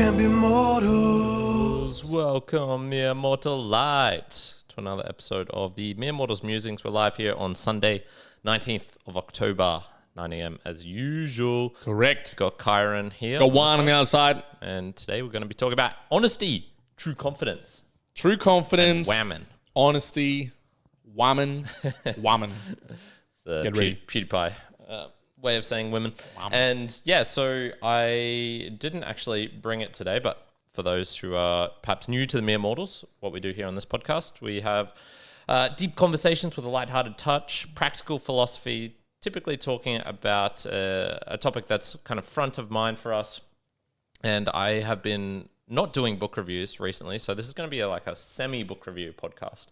can't be mortals. Welcome, mere mortal light, to another episode of the Mere Mortals Musings. We're live here on Sunday, 19th of October, 9 a.m. as usual. Correct. Got Kyrin here. Got Juan on the other side. And today we're going to be talking about honesty, true confidence. True confidence. Whammon. Honesty. Whammon. Whammon. The Get ready. PewDiePie way of saying women. And yeah, so I didn't actually bring it today, but for those who are perhaps new to the Mere Mortals, what we do here on this podcast, we have deep conversations with a lighthearted touch, practical philosophy, typically talking about a topic that's kind of front of mind for us. And I have been not doing book reviews recently, so this is going to be like a semi-book review podcast.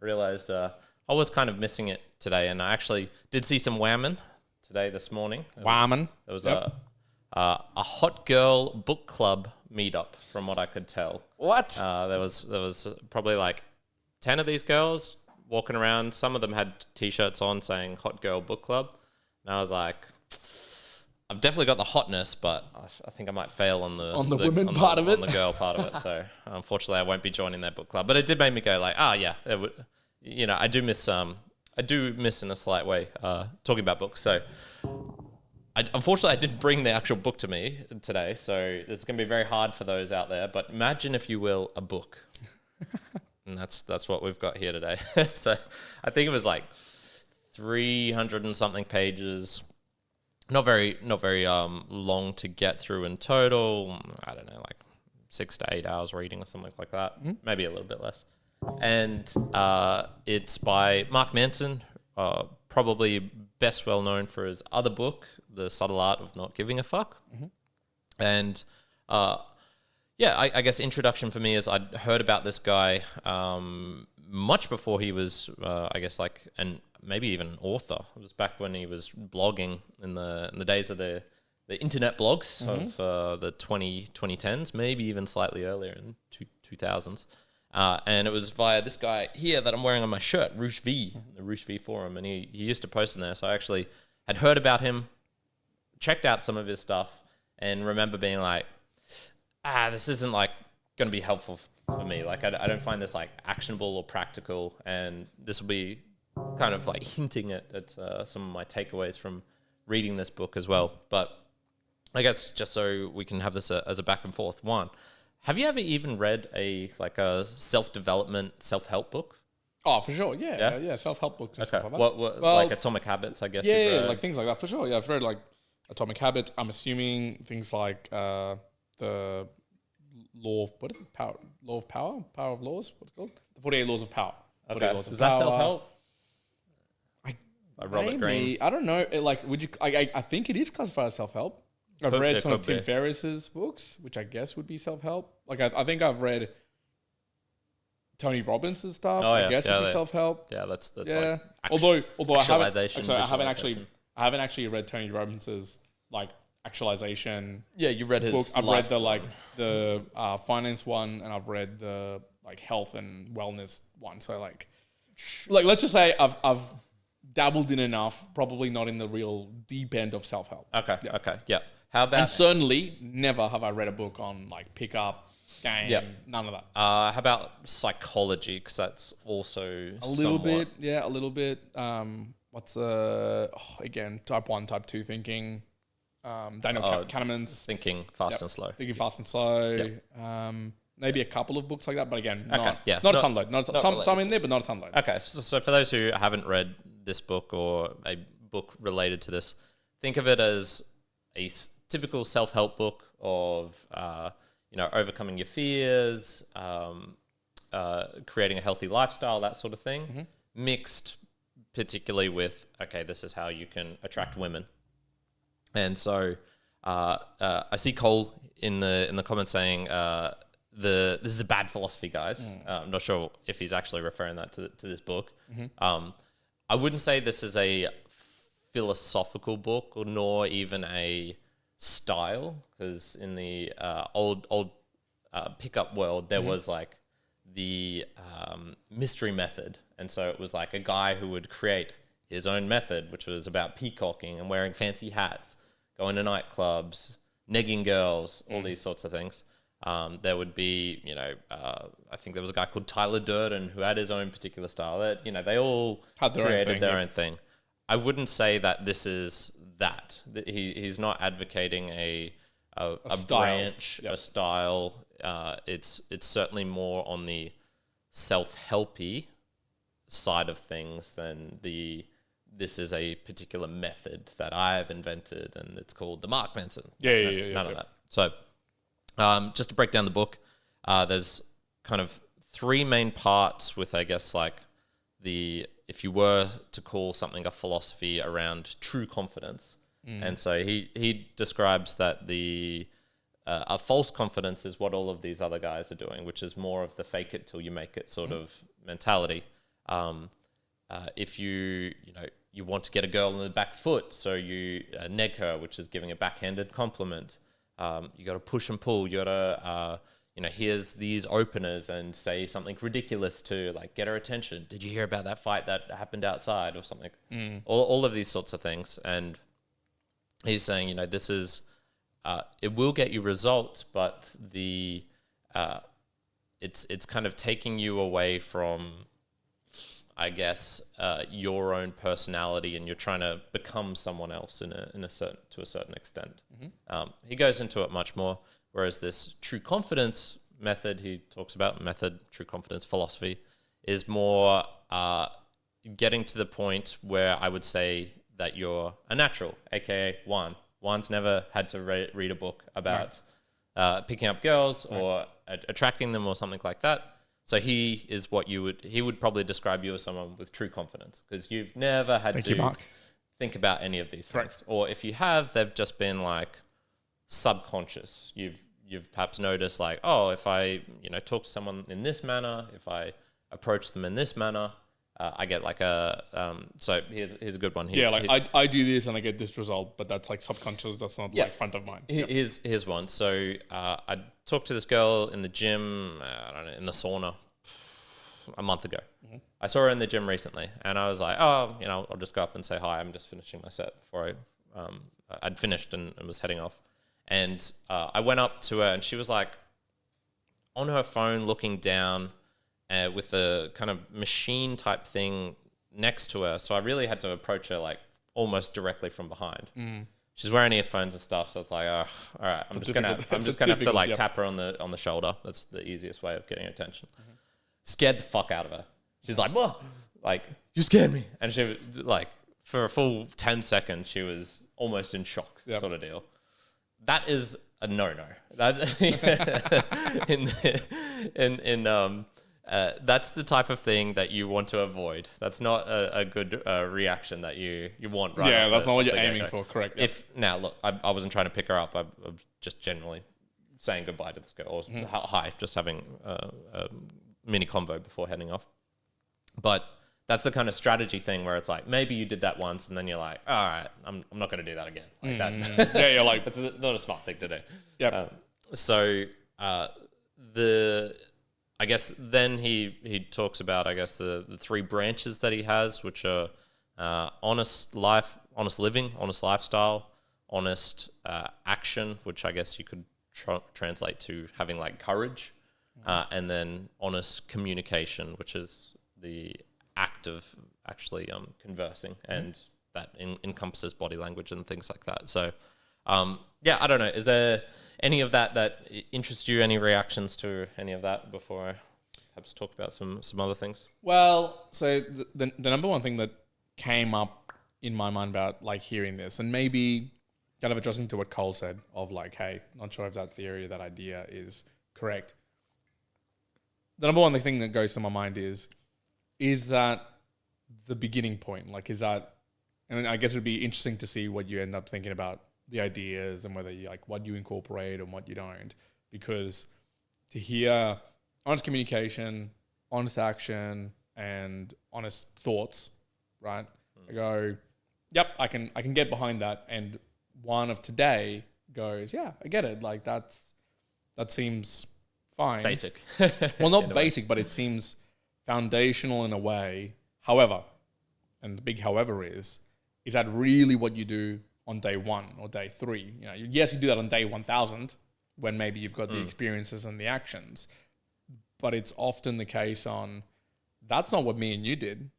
I realized I was kind of missing it today, and I actually did see some whammon today this morning. Whammon. There was a hot girl book club meetup, from what I could tell. What? There was probably like 10 of these girls walking around. Some of them had T-shirts on saying "Hot Girl Book Club," and I was like, I've definitely got the hotness, but I think I might fail on the women part of it, on the girl part of it. So unfortunately, I won't be joining that book club. But it did make me go like, yeah, it would, I do miss in a slight way talking about books. So unfortunately, I didn't bring the actual book to me today, so it's going to be very hard for those out there. But imagine, if you will, a book, and that's what we've got here today. So I think it was like 300 and something pages. Not very long to get through in total. I don't know, like 6 to 8 hours reading or something like that. Mm-hmm. Maybe a little bit less. And it's by Mark Manson, probably best well known for his other book, The Subtle Art of Not Giving a Fuck. Mm-hmm. And I guess introduction for me is I'd heard about this guy much before he was, maybe even an author. It was back when he was blogging in the days of the internet blogs of the 2010s, maybe even slightly earlier in 2000s. And it was via this guy here that I'm wearing on my shirt, Roosh V, the Roosh V forum. And he used to post in there. So I actually had heard about him, checked out some of his stuff, and remember being like, this isn't like going to be helpful for me. Like I don't find this like actionable or practical. And this will be kind of like hinting at some of my takeaways from reading this book as well. But I guess just so we can have this as a back and forth. One, have you ever even read a self-development, self-help book? Oh, for sure. Yeah. Self-help books and stuff like that. What like Atomic Habits, I guess. Yeah, like things like that, for sure. Yeah, I've read like Atomic Habits. I'm assuming things like the Law of Power? Power of Laws? What's it called? The 48 Laws of Power. Okay. Is that self-help? Like Robert Greene. I don't know. I think it is classified as self-help. I've read some of Tim Ferriss's books, which I guess would be self-help. Like I think I've read Tony Robbins' stuff. I guess it'd be self-help. Yeah, that's yeah. Like although I haven't actually read Tony Robbins' like actualization. Yeah, you read his book. I've read the finance one, and I've read the like health and wellness one. So like let's just say I've dabbled in enough, probably not in the real deep end of self-help. Okay. How about... And certainly never have I read a book on like pickup, game, none of that. How about psychology? Because that's also a little bit. What's again, type 1, type 2 thinking. Daniel Kahneman's Thinking Fast and Slow. Thinking Fast and Slow. Yep. Maybe a couple of books like that, but again, not a ton load. Some in there, but not a ton load. Okay, so for those who haven't read this book or a book related to this, think of it as a typical self-help book of overcoming your fears, creating a healthy lifestyle, that sort of thing, mixed particularly with this is how you can attract women. And so I see Cole in the comments saying this is a bad philosophy, guys. I'm not sure if he's actually referring that to this book. I wouldn't say this is a philosophical book, or nor even a style, because in the old pickup world there was like the mystery method, and so it was like a guy who would create his own method, which was about peacocking and wearing fancy hats, going to nightclubs, negging girls, all these sorts of things. There would be, I think there was a guy called Tyler Durden who had his own particular style. That they all Had their own created thing, their yeah. own thing. I wouldn't say that this is that. He's not advocating a style. branch, Yep. a style. It's certainly more on the self-helpy side of things than this is a particular method that I've invented and it's called the Mark Manson. Yeah. None of that. So just to break down the book, there's kind of three main parts with, I guess, like if you were to call something a philosophy around true confidence. And so he describes that a false confidence is what all of these other guys are doing, which is more of the fake it till you make it sort of mentality. If you want to get a girl in the back foot, so you neg her, which is giving a backhanded compliment. You got to push and pull. You got to, here's these openers and say something ridiculous to like get her attention. Did you hear about that fight that happened outside or something? All of these sorts of things. And he's saying, this is, it will get you results, but it's kind of taking you away from, I guess, your own personality, and you're trying to become someone else to a certain extent. He goes into it much more, whereas this true confidence method he talks about, true confidence philosophy, is more getting to the point where I would say that you're a natural, aka Juan. Juan's never had to read a book about picking up girls or attracting them or something like that. So he is what he would probably describe you as someone with true confidence, because you've never had to think about any of these things. Or if you have, they've just been like subconscious. You've perhaps noticed like, oh, if I, talk to someone in this manner, if I approach them in this manner, I get like so here's a good one. I do this and I get this result, but that's like subconscious. That's not like front of mind. Here's one. So I talked to this girl in the gym, I don't know, in the sauna a month ago. I saw her in the gym recently, and I was like, oh, I'll just go up and say hi. I'm just finishing my set before I'd finished and was heading off. And I went up to her, and she was like on her phone looking down with a kind of machine type thing next to her. So I really had to approach her like almost directly from behind. She's wearing earphones and stuff, so it's like, oh, all right, I'm just gonna have to like tap her on the shoulder. That's the easiest way of getting her attention. Scared the fuck out of her. She's like, whoa, like, you scared me. And she was like, for a full 10 seconds, she was almost in shock, sort of deal. That is a no-no. That's the type of thing that you want to avoid. That's not a good reaction that you want. Right? Yeah, that's not what you're aiming for. Correct. Now look, I wasn't trying to pick her up. I was just generally saying goodbye to this girl, or hi, just having a mini convo before heading off. But that's the kind of strategy thing where it's like, maybe you did that once and then you're like, all right, I'm not going to do that again. Like that. Yeah, you're like, it's not a smart thing to do. Yeah. I guess then he talks about, I guess, the three branches that he has, which are honest life, honest living, honest lifestyle, honest action, which I guess you could translate to having like courage, and then honest communication, which is the act of actually conversing, and that encompasses body language and things like that. So, I don't know. Is there any of that interests you? Any reactions to any of that before I perhaps talk about some other things? Well, so the number one thing that came up in my mind about like hearing this, and maybe kind of addressing to what Cole said of like, hey, not sure if that theory or that idea is correct. The number one thing that goes to my mind is that the beginning point? Like, is that, and I guess it would be interesting to see what you end up thinking about the ideas and whether you like what you incorporate and what you don't, because to hear honest communication, honest action, and honest thoughts, right? I go, yep, I can get behind that. And one of today goes, yeah, I get it. Like that seems fine. Basic. Well, not basic, but it seems foundational in a way. However, and the big however is that really what you do on day one or day 3? Yes, you do that on day 1000, when maybe you've got the experiences and the actions. But it's often the case on, that's not what me and you did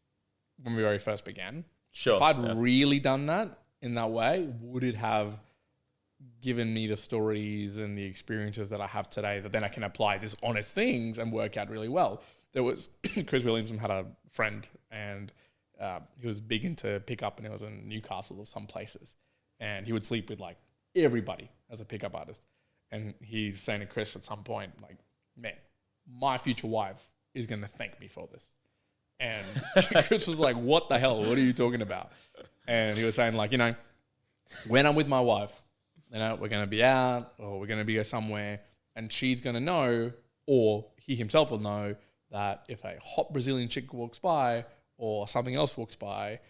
when we very first began. Sure. If I'd really done that in that way, would it have given me the stories and the experiences that I have today that then I can apply these honest things and work out really well? There was, Chris Williamson had a friend and he was big into pickup, and he was in Newcastle or some places. And he would sleep with like everybody as a pickup artist. And he's saying to Chris at some point, like, man, my future wife is going to thank me for this. And Chris was like, what the hell? What are you talking about? And he was saying like, when I'm with my wife, we're going to be out or we're going to be somewhere, and she's going to know, or he himself will know, that if a hot Brazilian chick walks by or something else walks by,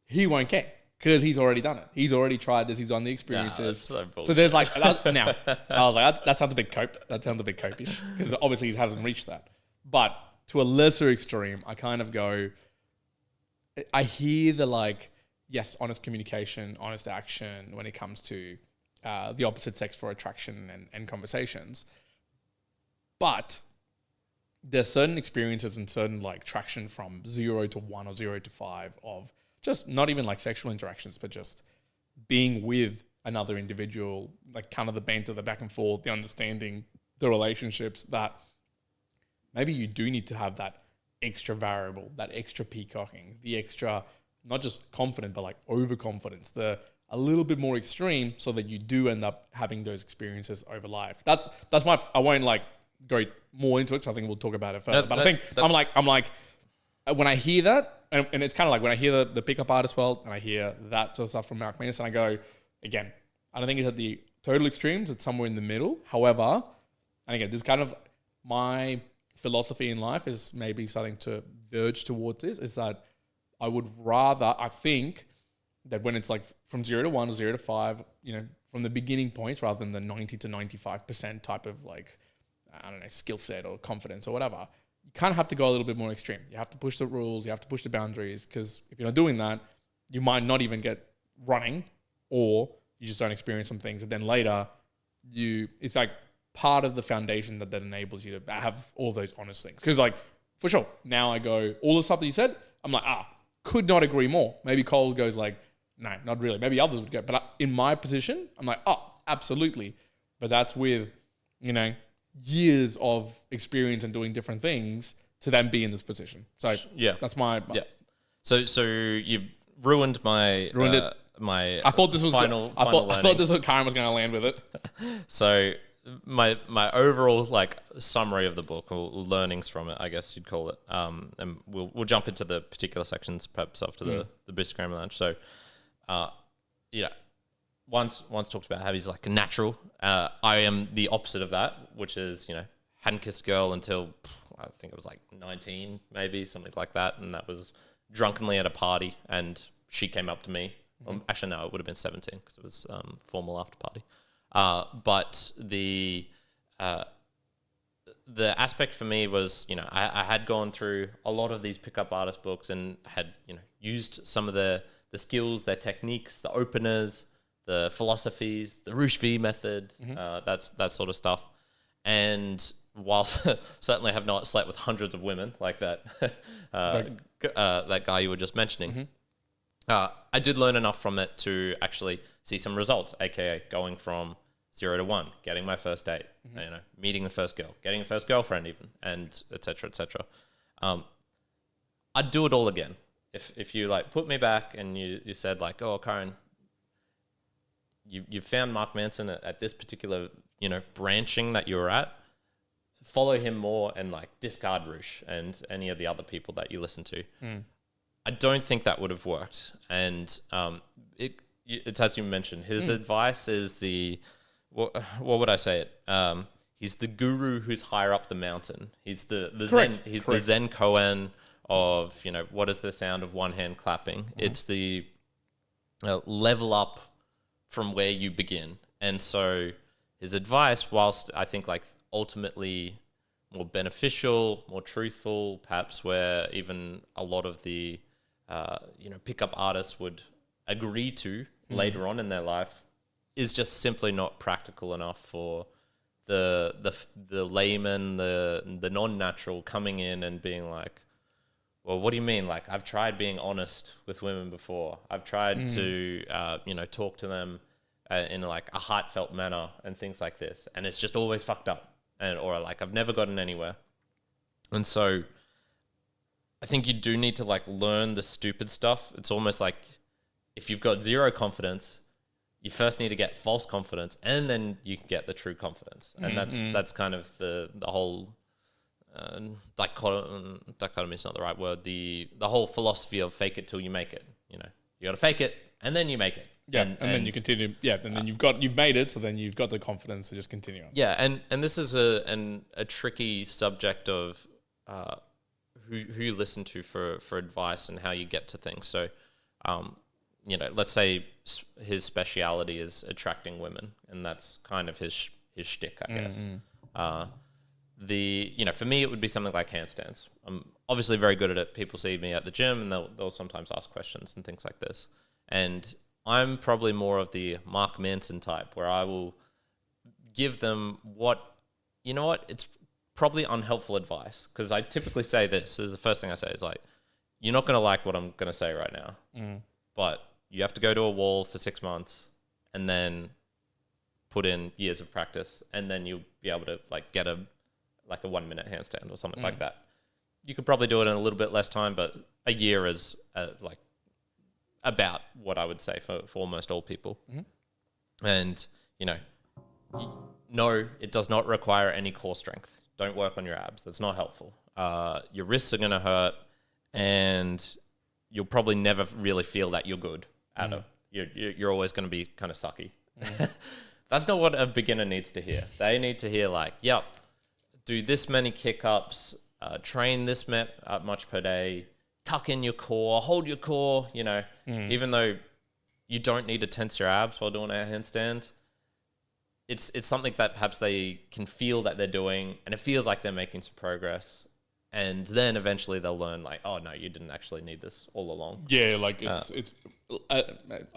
he won't care because he's already done it. He's already tried this. He's done the experiences. Nah, so there's like, now, I was like, that sounds a bit coped. That sounds a bit copish because obviously he hasn't reached that. But to a lesser extreme, I kind of go, I hear the like, yes, honest communication, honest action when it comes to the opposite sex for attraction and conversations. But there's certain experiences and certain like traction from 0 to 1 or 0 to 5 of just not even like sexual interactions, but just being with another individual, like kind of the banter, the back and forth, the understanding, the relationships, that maybe you do need to have that extra variable, that extra peacocking, the extra, not just confident, but like overconfidence, a little bit more extreme, so that you do end up having those experiences over life. That's my, I won't like go more into it, so I think we'll talk about it further. But I think I'm like, when I hear that, and it's kind of like when I hear the pickup artist world and I hear that sort of stuff from Mark Manson, I go, again, I don't think it's at the total extremes. It's somewhere in the middle. However, and again, this kind of my philosophy in life is maybe starting to verge towards this, is that I would rather, I think that when it's like from 0 to 1 or 0 to 5, from the beginning points, rather than the 90 to 95% type of like, I don't know, skill set or confidence or whatever, you kind of have to go a little bit more extreme. You have to push the rules, you have to push the boundaries, because if you're not doing that, you might not even get running, or you just don't experience some things. And then later, it's like part of the foundation that enables you to have all those honest things. Because like, for sure, now I go, all the stuff that you said, I'm like, could not agree more. Maybe Cole goes like, no, not really. Maybe others would go. But in my position, I'm like, absolutely. But that's with, years of experience and doing different things to then be in this position. So that's my So you've ruined it. My I thought this was final. I thought this was Kyrin was going to land with it. So my overall like summary of the book, or learnings from it, I guess you'd call it. And we'll jump into the particular sections perhaps after the Boostagram Lounge. So Once talked about how he's like a natural. I am the opposite of that, which is, hadn't kissed a girl until I think it was like 19, maybe something like that. And that was drunkenly at a party, and she came up to me. Actually, no, it would have been 17 because it was formal after party. But the aspect for me was, I had gone through a lot of these pickup artist books and had, used some of the skills, their techniques, the openers, the philosophies, the Rouge V method, that sort of stuff. And whilst certainly have not slept with hundreds of women like that, that guy you were just mentioning, I did learn enough from it to actually see some results, aka going from 0 to 1, getting my first date, meeting the first girl, getting a first girlfriend even, and et cetera, et cetera. I'd do it all again. If you like put me back and you said like, oh, Kyrin, you found Mark Manson at this particular, branching that you were at, follow him more and like discard Rouge and any of the other people that you listen to. I don't think that would have worked. And it's as you mentioned, his advice is what would I say it? He's the guru who's higher up the mountain. He's the Correct. Zen. He's Correct. the Zen koan of, what is the sound of one hand clapping? It's the level up from where you begin. And so his advice, whilst I think like ultimately more beneficial, more truthful, perhaps where even a lot of the pickup artists would agree to later on in their life, is just simply not practical enough for the layman, the non-natural coming in and being like, well, what do you mean? Like, I've tried being honest with women before. I've tried to, talk to them in like a heartfelt manner and things like this. And it's just always fucked up. Or like, I've never gotten anywhere. And so I think you do need to like learn the stupid stuff. It's almost like if you've got zero confidence, you first need to get false confidence and then you can get the true confidence. And that's kind of the whole dichotomy is not the right word. The whole philosophy of fake it till you make it. You know, you got to fake it and then you make it. Yeah, and then you continue. Yeah, and then you've made it, so then you've got the confidence to just continue on. Yeah, and this is a tricky subject of who you listen to for advice and how you get to things. So, let's say his speciality is attracting women, and that's kind of his shtick, I guess. For me, it would be something like handstands. I'm obviously very good at it. People see me at the gym, and they'll sometimes ask questions and things like this. And I'm probably more of the Mark Manson type, where I will give them it's probably unhelpful advice, because I typically say this is the first thing I say is like, you're not going to like what I'm going to say right now, but you have to go to a wall for 6 months and then put in years of practice, and then you'll be able to like get a 1 minute handstand or something like that. You could probably do it in a little bit less time, but a year is about what I would say for almost all people. And, no, it does not require any core strength. Don't work on your abs. That's not helpful. Your wrists are going to hurt, and you'll probably never really feel that you're good at it. You're always going to be kind of sucky. That's not what a beginner needs to hear. They need to hear like, yep, do this many kick-ups, train this much per day, tuck in your core, hold your core, even though you don't need to tense your abs while doing a handstand. It's something that perhaps they can feel that they're doing, and it feels like they're making some progress. And then eventually they'll learn like, oh no, you didn't actually need this all along. Yeah, like I'm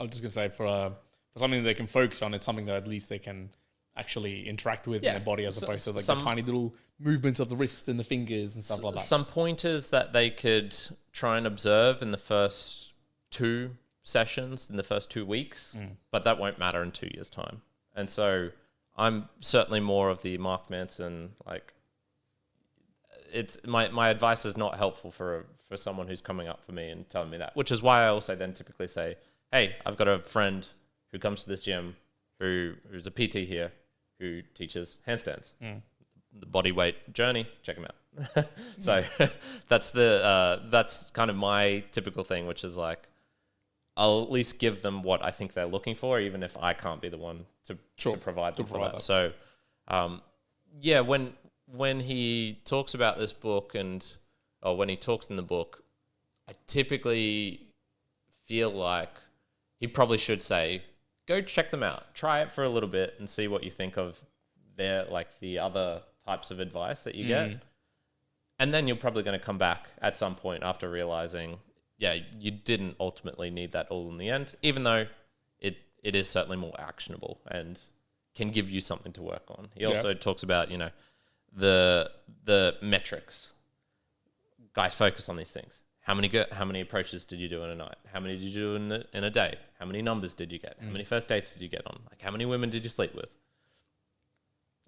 just gonna say for something that they can focus on, it's something that at least they can actually interact with in their body, as opposed to like the tiny little movements of the wrist and the fingers and stuff like that. Some pointers that they could try and observe in the first 2 sessions, in the first 2 weeks, but that won't matter in 2 years' time. And so I'm certainly more of the Mark Manson, like, it's my advice is not helpful for someone who's coming up for me and telling me that, which is why I also then typically say, hey, I've got a friend who comes to this gym who's a PT here who teaches handstands, the body weight journey, check him out. So that's kind of my typical thing, which is like, I'll at least give them what I think they're looking for, even if I can't be the one to provide them for that. So, when he talks about this book or when he talks in the book, I typically feel like he probably should say, go check them out, try it for a little bit and see what you think of the other types of advice that you get. And then you're probably going to come back at some point after realizing, yeah, you didn't ultimately need that all in the end, even though it is certainly more actionable and can give you something to work on. He also talks about, the metrics. Guys focus on these things. How many approaches did you do in a night? How many did you do in a day? How many numbers did you get? How many first dates did you get on? Like, how many women did you sleep with?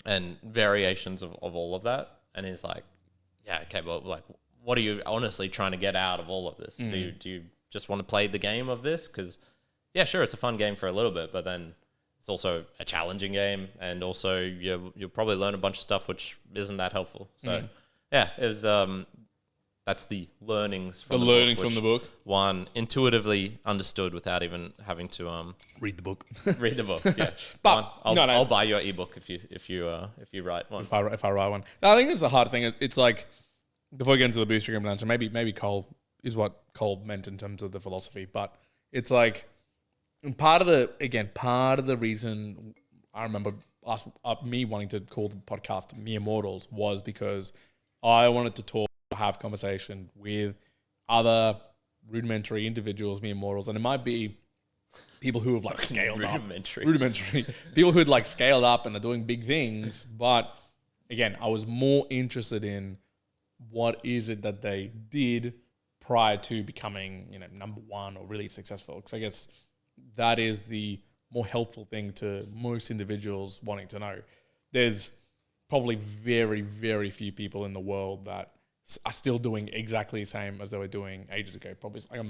And variations of all of that. And he's like, yeah, okay, well, like, what are you honestly trying to get out of all of this? Do you just want to play the game of this? Because, yeah, sure, it's a fun game for a little bit, but then it's also a challenging game, and also you'll probably learn a bunch of stuff which isn't that helpful. So, yeah, it was that's the learnings from the book. One intuitively understood without even having to read the book. Read the book, yeah. But I'll buy your ebook if you write one. If I write one, no, I think it's the hard thing. It's like, before we get into the Boostagram Lounge, and maybe Cole is what Cole meant in terms of the philosophy, but it's like, part of the reason I remember me wanting to call the podcast Mere Mortals was because I wanted to have conversation with other rudimentary individuals, mere mortals, and it might be people who have like scaled up. Rudimentary. People who had like scaled up and are doing big things. But again, I was more interested in what is it that they did prior to becoming, number one or really successful. Because I guess that is the more helpful thing to most individuals wanting to know. There's probably very, very few people in the world that are still doing exactly the same as they were doing ages ago. Probably like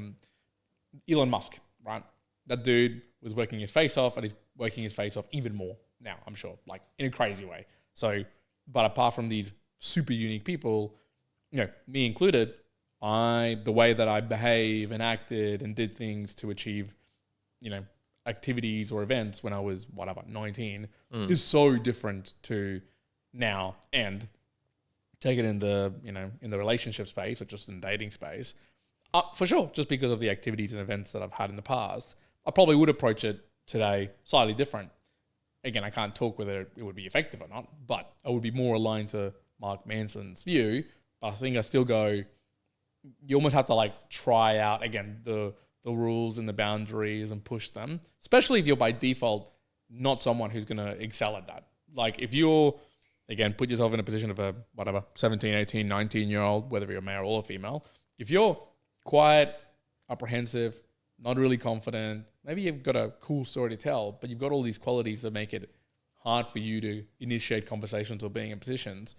Elon Musk, right? That dude was working his face off and he's working his face off even more now, I'm sure, like in a crazy way. So, but apart from these super unique people, me included, the way that I behave and acted and did things to achieve, activities or events when I was, 19, is so different to now. And take it in the, in the relationship space or just in dating space, for sure, just because of the activities and events that I've had in the past, I probably would approach it today slightly different. Again, I can't talk whether it would be effective or not, but I would be more aligned to Mark Manson's view. But I think I still go, you almost have to like try out, again, the rules and the boundaries and push them, especially if you're by default not someone who's going to excel at that. Like if you're, again, put yourself in a position of a, 17, 18, 19-year-old, whether you're a male or a female, if you're quiet, apprehensive, not really confident, maybe you've got a cool story to tell, but you've got all these qualities that make it hard for you to initiate conversations or being in positions.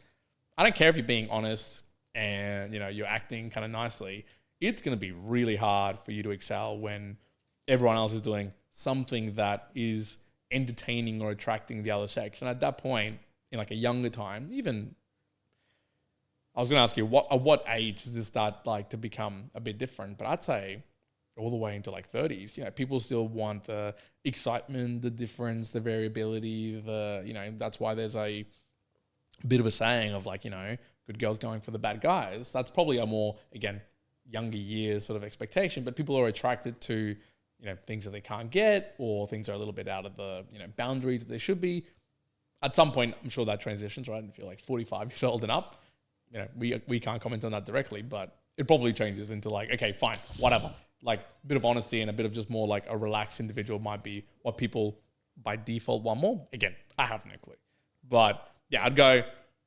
I don't care if you're being honest and, you're acting kind of nicely. It's going to be really hard for you to excel when everyone else is doing something that is entertaining or attracting the other sex. And at that point, in like a younger time, even I was going to ask you, at what age does this start like to become a bit different? But I'd say all the way into like 30s, people still want the excitement, the difference, the variability, that's why there's a bit of a saying of like, good girls going for the bad guys. That's probably a more, again, younger years sort of expectation, but people are attracted to, things that they can't get or things that are a little bit out of the, boundaries that they should be. At some point, I'm sure that transitions, right? If you're like 45 years old and up, we can't comment on that directly, but it probably changes into like, okay, fine, whatever. Like a bit of honesty and a bit of just more like a relaxed individual might be what people by default want more. Again, I have no clue. But yeah, I'd go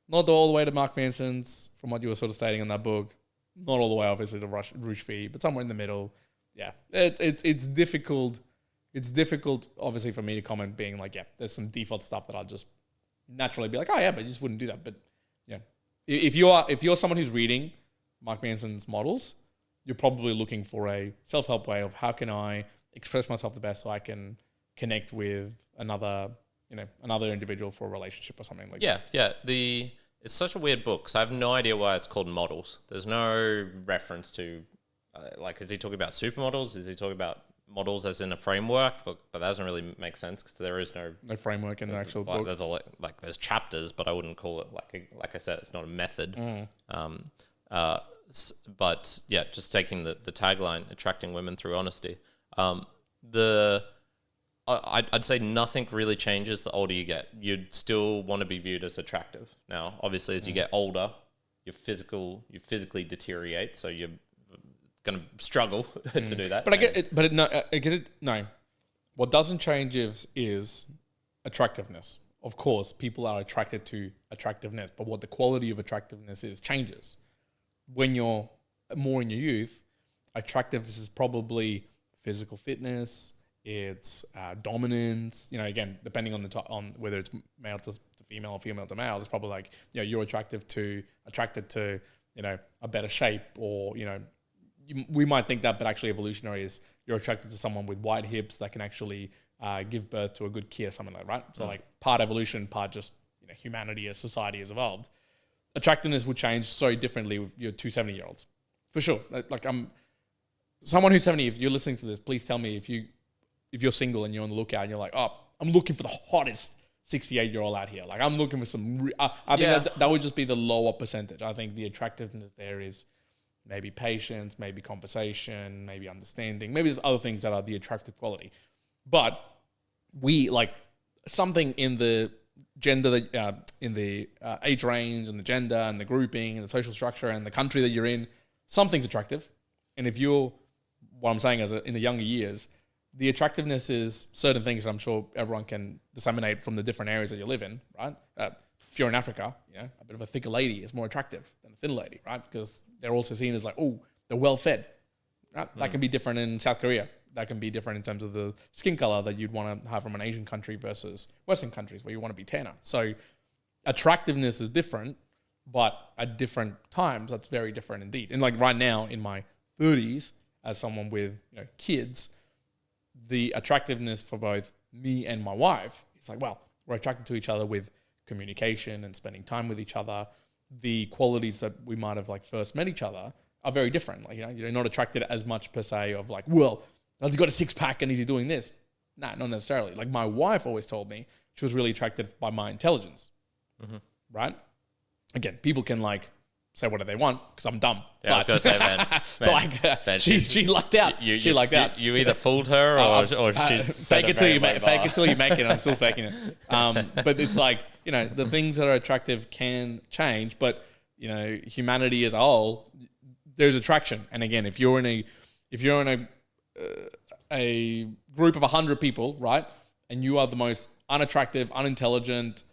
not all the way to Mark Manson's from what you were sort of stating in that book. Not all the way, obviously, to Rouge Fee, but somewhere in the middle. Yeah, it's difficult. It's difficult, obviously, for me to comment being like, yeah, there's some default stuff that I'll just naturally be like, oh yeah, but you just wouldn't do that. But yeah, if you're someone who's reading Mark Manson's models, you're probably looking for a self-help way of how can I express myself the best so I can connect with another individual for a relationship or something like that. Yeah. It's such a weird book because I have no idea why it's called Models. There's no reference to, is he talking about supermodels? Is he talking about models as in a framework? But that doesn't really make sense because there is no framework in the actual book. There's chapters, but I wouldn't call it like I said, it's not a method. But yeah, just taking the tagline, attracting women through honesty. I'd say nothing really changes the older you get. You'd still want to be viewed as attractive. Now, obviously, as you get older, you physically deteriorate, so you're going to struggle to do that. But I get it. No, what doesn't change is attractiveness. Of course, people are attracted to attractiveness, but what the quality of attractiveness is changes. When you're more in your youth, attractiveness is probably physical fitness. It's dominance. Again, depending on whether it's male to female or female to male, it's probably like you're attracted to a better shape, or we might think that, but actually evolutionary is you're attracted to someone with wide hips that can actually give birth to a good kid or something like that, right? So like part evolution, part just humanity as society has evolved. Attractiveness would change so differently with your two 70-year-olds, for sure. Like I'm someone who's 70. If you're listening to this, please tell me if you're single and you're on the lookout and you're like, oh, I'm looking for the hottest 68-year-old out here. Like I'm looking for some. I think that would just be the lower percentage. I think the attractiveness there is maybe patience, maybe conversation, maybe understanding. Maybe there's other things that are the attractive quality. But we like something in the gender, in the age range and the gender and the grouping and the social structure and the country that you're in, something's attractive. And if you're, what I'm saying is in the younger years, the attractiveness is certain things that I'm sure everyone can disseminate from the different areas that you live in, right? If you're in Africa, a bit of a thicker lady is more attractive than a thin lady, right? Because they're also seen as like, oh, they're well fed. Right? That can be different in South Korea. That can be different in terms of the skin color that you'd want to have from an Asian country versus Western countries where you want to be tanner. So attractiveness is different, but at different times, that's very different indeed. And like right now in my 30s, as someone with kids, the attractiveness for both me and my wife is like, well, we're attracted to each other with communication and spending time with each other. The qualities that we might have like first met each other are very different. Like, you're not attracted as much per se of like, well, has he got a six pack and is he doing this? Nah, not necessarily. Like my wife always told me she was really attracted by my intelligence, right? Again, people can like say what they want because I'm dumb. Yeah, I was going to say, man. So like, she lucked out. She lucked out. You either fooled her or she's fake it till you make it. I'm still faking it. But it's like, the things that are attractive can change, but humanity as a whole, there's attraction. And again, if you're in a group of 100 people, right, and you are the most unattractive, unintelligent,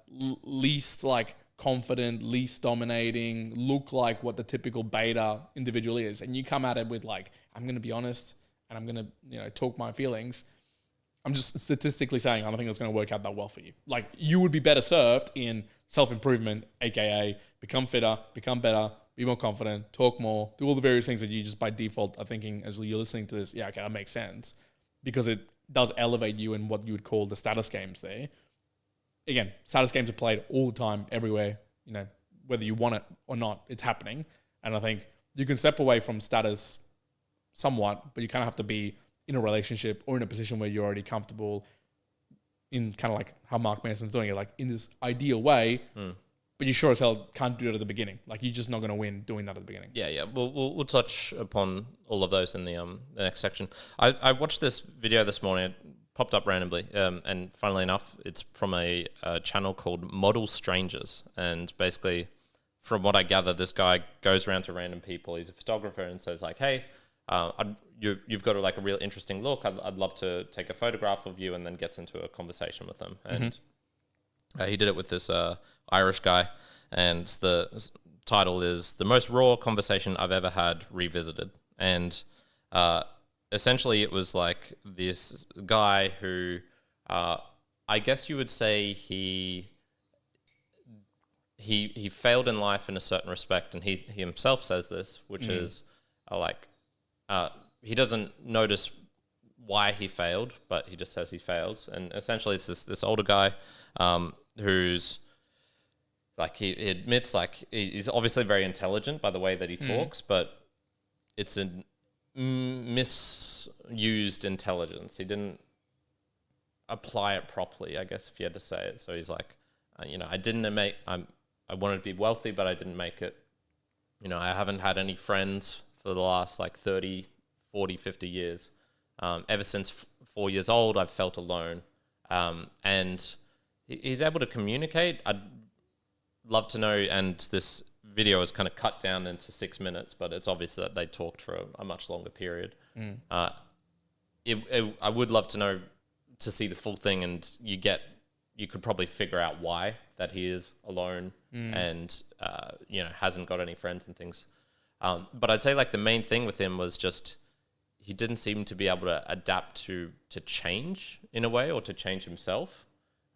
least like confident, least dominating, look like what the typical beta individual is, and you come at it with like, I'm going to be honest and I'm going to talk my feelings, I'm just statistically saying I don't think it's going to work out that well for you. Like, you would be better served in self-improvement, aka become fitter, become better, be more confident, talk more, do all the various things that you just by default are thinking as you're listening to this, yeah, okay, that makes sense, because it does elevate you in what you would call the status games there. Again, status games are played all the time, everywhere, whether you want it or not, it's happening. And I think you can step away from status somewhat, but you kind of have to be in a relationship or in a position where you're already comfortable in kind of like how Mark Manson's doing it, like in this ideal way, but you sure as hell can't do it at the beginning. Like, you're just not going to win doing that at the beginning. Yeah. We'll touch upon all of those in the next section. I watched this video this morning. It popped up randomly, and funnily enough, it's from a channel called Model Strangers. And basically, from what I gather, this guy goes around to random people. He's a photographer and says like, hey, you've got like a real interesting look. I'd love to take a photograph of you, and then gets into a conversation with them. And he did it with this Irish guy, and the title is The Most Raw Conversation I've Ever Had Revisited. And essentially it was like this guy who I guess you would say he failed in life in a certain respect, and he himself says this, which is he doesn't notice why he failed, but he just says he fails. And essentially it's this older guy who's like, he admits like he's obviously very intelligent by the way that he talks, but it's a misused intelligence. He didn't apply it properly, I guess, if you had to say it. So he's like, I wanted to be wealthy, but I didn't make it. I haven't had any friends for the last like 30, 40, 50 years. Ever since 4 years old, I've felt alone. And he's able to communicate. I'd love to know, and this video is kind of cut down into 6 minutes, but it's obvious that they talked for a much longer period. I would love to know, to see the full thing, and you could probably figure out why that he is alone and hasn't got any friends and things. But I'd say like the main thing with him was just he didn't seem to be able to adapt to change in a way, or to change himself.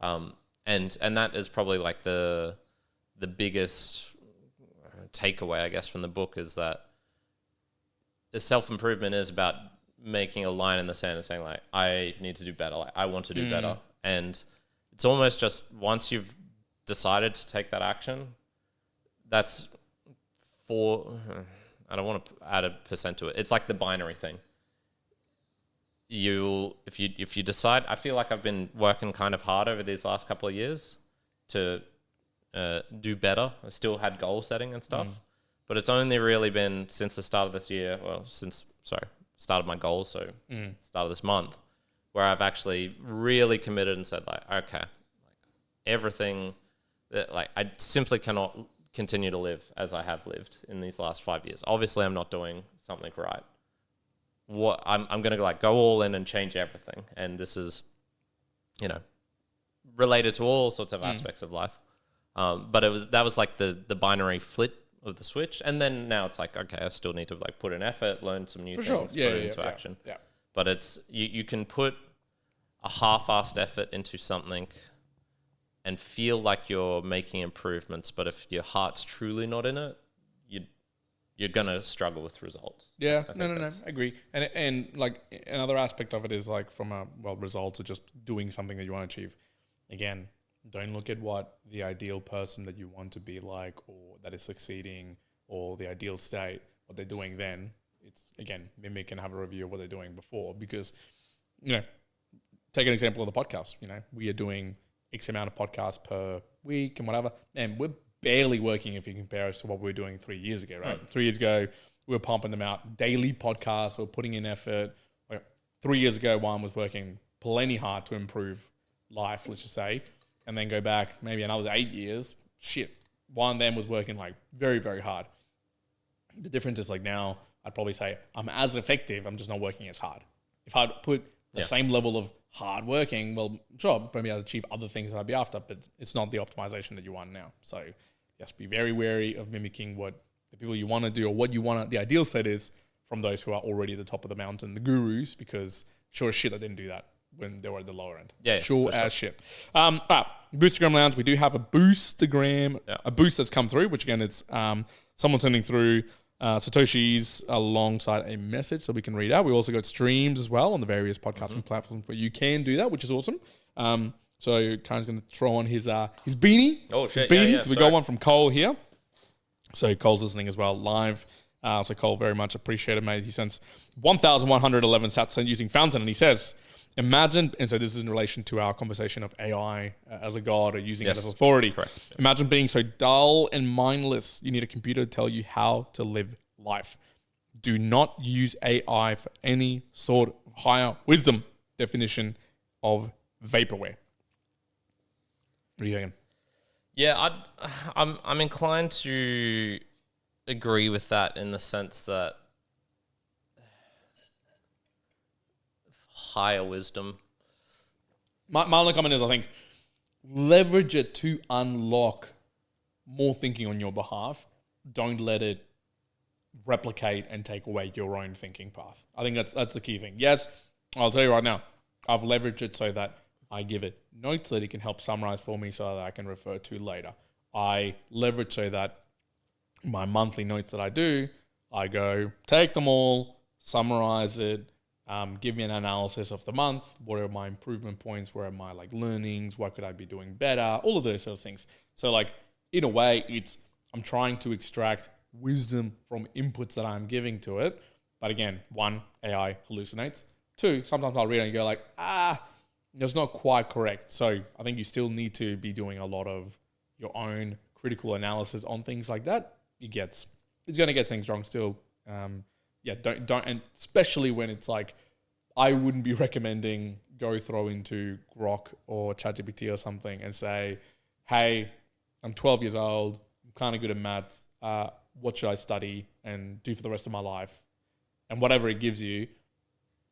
And that is probably like the biggest takeaway, I guess, from the book, is that the self-improvement is about making a line in the sand and saying like, I need to do better. Like, I want to do better. And it's almost just once you've decided to take that action, that's I don't want to add a percent to it. It's like the binary thing. If you decide, I feel like I've been working kind of hard over these last couple of years to do better. I still had goal setting and stuff, but it's only really been since the start of this year, start of my goals, so start of this month, where I've actually really committed and said like, okay, everything that like I simply cannot continue to live as I have lived in these last 5 years. Obviously, I'm not doing something right, what I'm going to like go all in and change everything. And this is, you know, related to all sorts of aspects of life. But that was like the binary flip of the switch. And then now it's like, okay, I still need to like put in effort, learn some new things, put it into action. Yeah. But it's, you can put a half-assed effort into something and feel like you're making improvements. But if your heart's truly not in it, you're going to struggle with results. Yeah, no, I agree. And like another aspect of it is like from results are just doing something that you want to achieve. Again, don't look at what the ideal person that you want to be like or that is succeeding or the ideal state, what they're doing then. It's, again, mimic and have a review of what they're doing before because, you know, take an example of the podcast. You know, we are doing X amount of podcasts per week and whatever. And we're barely working if you compare us to what we were doing 3 years ago, right? 3 years ago, we were pumping them out. Daily podcasts, we were putting in effort. Like 3 years ago, Juan was working plenty hard to improve life, let's just say. And then go back maybe another 8 years. Shit. Juan then was working like very, very hard. The difference is like now, I'd probably say I'm as effective, I'm just not working as hard. If I'd put the same level of hard working, well, sure, maybe I'd achieve other things that I'd be after, but it's not the optimization that you want now. So just be very wary of mimicking what the people you want to do or what you want the ideal state is from those who are already at the top of the mountain, the gurus, because sure as shit I didn't do that when they were at the lower end. Yeah, sure as shit. All right, Boostagram Lounge, we do have a Boostagram, a boost that's come through, which again, it's someone sending through Satoshi's alongside a message so we can read out. We also got streams as well on the various podcasting platforms where you can do that, which is awesome. So Kyrin's going to throw on his beanie. Oh, shit. His beanie. So we got one from Cole here. So Cole's listening as well live. So Cole, very much appreciated, mate. He sends 1,111 sats sent using Fountain. And he says, imagine, and so this is in relation to our conversation of AI as a god or using it as authority. Correct. Imagine being so dull and mindless. You need a computer to tell you how to live life. Do not use AI for any sort of higher wisdom. Definition of vaporware. What are you thinking? Yeah, I'm inclined to agree with that in the sense that higher wisdom. My only comment is I think leverage it to unlock more thinking on your behalf. Don't let it replicate and take away your own thinking path. I think that's the key thing. Yes, I'll tell you right now, I've leveraged it so that I give it notes that it can help summarize for me so that I can refer to later. I leverage so that my monthly notes that I do, I go take them all, summarize it, give me an analysis of the month. What are my improvement points? Where are my like learnings? What could I be doing better? All of those sort of things. So like in a way, I'm trying to extract wisdom from inputs that I'm giving to it. But again, one, AI hallucinates. Two, sometimes I'll read it and go like, that's not quite correct. So I think you still need to be doing a lot of your own critical analysis on things like that. It's going to get things wrong still. Don't, and especially when it's like, I wouldn't be recommending go throw into Grok or ChatGPT or something and say, hey, I'm 12 years old, I'm kind of good at maths, what should I study and do for the rest of my life? And whatever it gives you,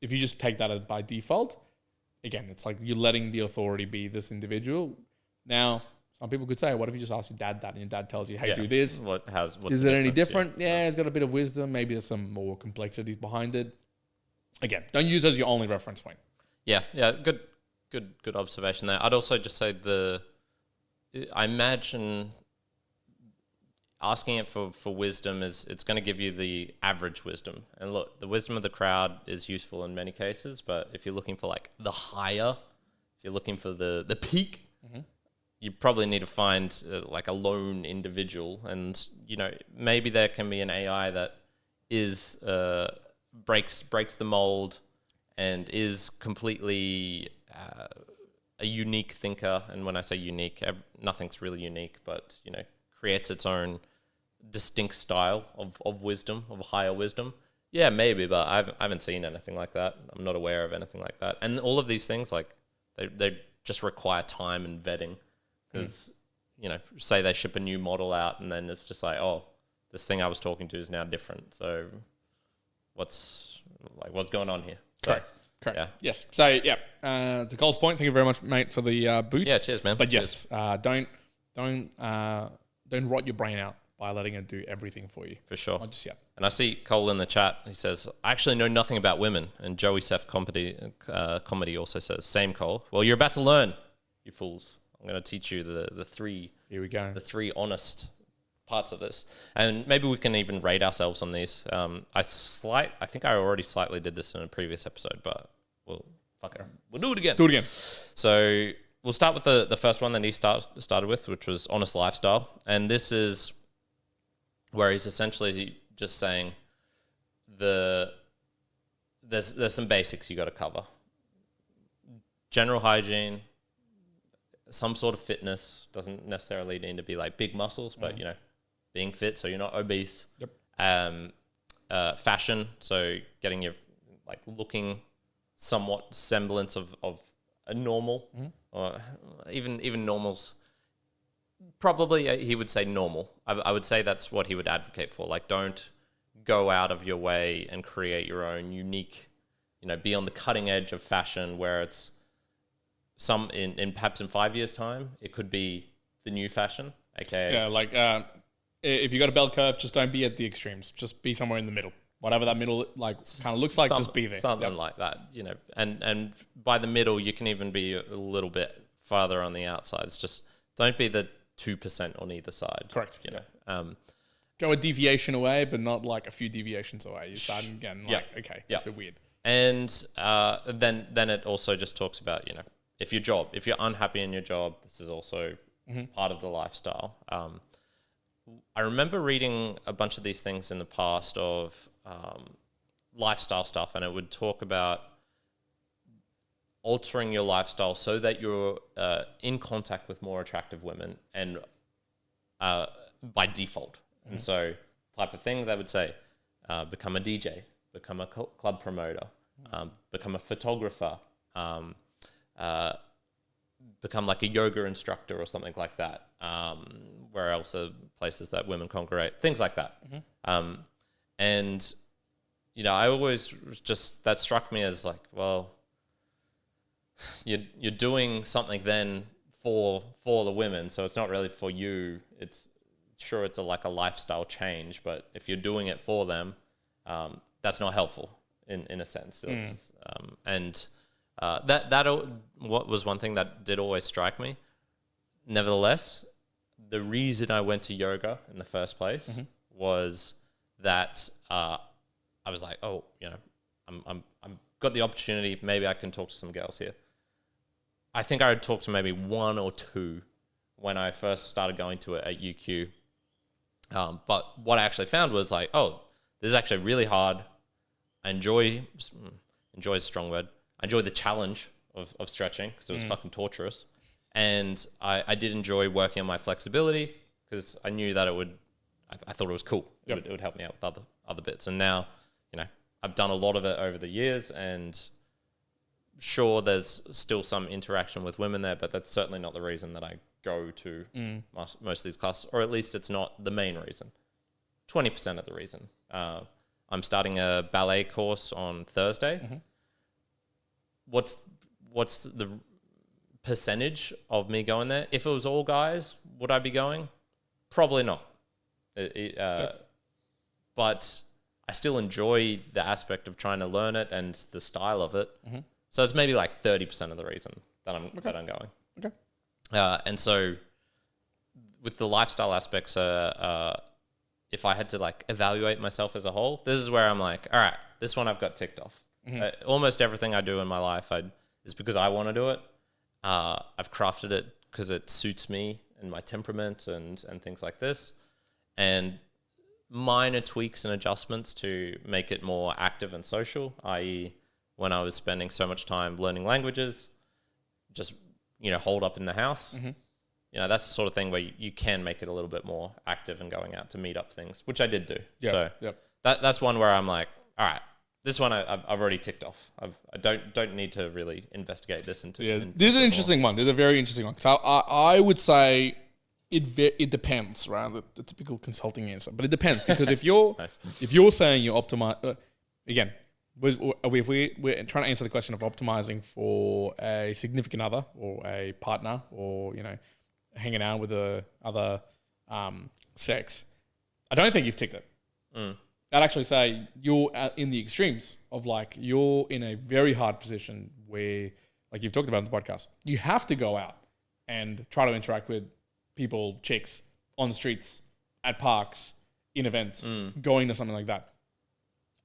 if you just take that as by default, again, it's like you're letting the authority be this individual. Now, some people could say, what if you just ask your dad that and your dad tells you, hey, do this? Is it any different? Yeah, it's got a bit of wisdom. Maybe there's some more complexities behind it. Again, don't use it as your only reference point. Yeah, good observation there. I'd also just say I imagine asking it for wisdom it's going to give you the average wisdom. And look, the wisdom of the crowd is useful in many cases, but if you're looking for like the higher, if you're looking for the peak, you probably need to find like a lone individual. And, you know, maybe there can be an AI that is breaks the mold and is completely a unique thinker. And when I say unique, nothing's really unique, but, you know, creates its own distinct style of wisdom, of higher wisdom. Yeah, maybe, but I haven't seen anything like that. I'm not aware of anything like that. And all of these things, like, they just require time and vetting. Because, you know, say they ship a new model out and then it's just like, oh, this thing I was talking to is now different. So what's going on here. So, Correct. Yeah. Yes. So yeah. To Cole's point, thank you very much, mate, for the boost. Yeah, cheers, man. But yes, don't rot your brain out by letting it do everything for you. For sure. Just And I see Cole in the chat. He says, I actually know nothing about women. And Joey Seth comedy also says, same Cole. Well, you're about to learn, you fools. I'm going to teach you the three. Here we go. The three honest parts of this. And maybe we can even rate ourselves on these. I think I already slightly did this in a previous episode, but we'll do it again. Do it again. So we'll start with the first one that he started with, which was honest lifestyle. And this is where he's essentially just saying there's some basics you got to cover. General hygiene, some sort of fitness, doesn't necessarily need to be like big muscles, but being fit so you're not obese. Yep. Fashion, so getting your looking somewhat semblance of a normal, or even normals. Probably he would say normal. I would say that's what he would advocate for. Like, don't go out of your way and create your own unique, be on the cutting edge of fashion where it's perhaps in 5 years' time, it could be the new fashion. Okay. Yeah, if you got a bell curve, just don't be at the extremes. Just be somewhere in the middle. Whatever that middle kind of looks like, just be there. Something like that, And by the middle, you can even be a little bit farther on the outsides. Just don't be the 2% on either side. Correct. Go a deviation away, but not like a few deviations away. You start again okay, it's a bit weird. And then it also just talks about, if you're unhappy in your job, this is also part of the lifestyle. I remember reading a bunch of these things in the past of lifestyle stuff, and it would talk about altering your lifestyle so that you're in contact with more attractive women and by default. And so type of thing they would say, become a DJ, become a club promoter, become a photographer, become like a yoga instructor or something like that. Where else are places that women congregate? Things like that. And, I always that struck me as like, well, you're doing something then for the women, so it's not really for you. It's a lifestyle change, but if you're doing it for them, that's not helpful in a sense. What was one thing that did always strike me. Nevertheless, the reason I went to yoga in the first place was that I was like, oh, I'm got the opportunity. Maybe I can talk to some girls here. I think I would talk to maybe one or two when I first started going to it at UQ. But what I actually found was like, oh, this is actually really hard. I enjoy is a strong word. I enjoy the challenge of stretching because it was fucking torturous. And I did enjoy working on my flexibility because I knew that I thought it was cool. It would help me out with other bits. And now, I've done a lot of it over the years, and sure, there's still some interaction with women there, but that's certainly not the reason that I go to most of these classes, or at least it's not the main reason. 20% of the reason. I'm starting a ballet course on Thursday. What's the percentage of me going there? If it was all guys, would I be going? Probably not. But I still enjoy the aspect of trying to learn it and the style of it. So it's maybe like 30% of the reason that I'm going. Okay. And so with the lifestyle aspects, if I had to like evaluate myself as a whole, this is where I'm like, all right, this one I've got ticked off. Almost everything I do in my life is because I want to do it. I've crafted it because it suits me and my temperament and things like this. And minor tweaks and adjustments to make it more active and social, i.e. when I was spending so much time learning languages, just, holed up in the house. That's the sort of thing where you can make it a little bit more active and going out to meet up things, which I did do. That's one where I'm like, all right, this one I've already ticked off. I don't need to really investigate this into. This is an interesting one. This is a very interesting one. Because I would say it depends, right? The typical consulting answer, but it depends because if you're Nice. if you're saying you're again, if we're trying to answer the question of optimizing for a significant other or a partner or, hanging out with the other sex, I don't think you've ticked it. I'd actually say you're in the extremes of like, you're in a very hard position where, like you've talked about in the podcast, you have to go out and try to interact with people, chicks, on the streets, at parks, in events, going to something like that.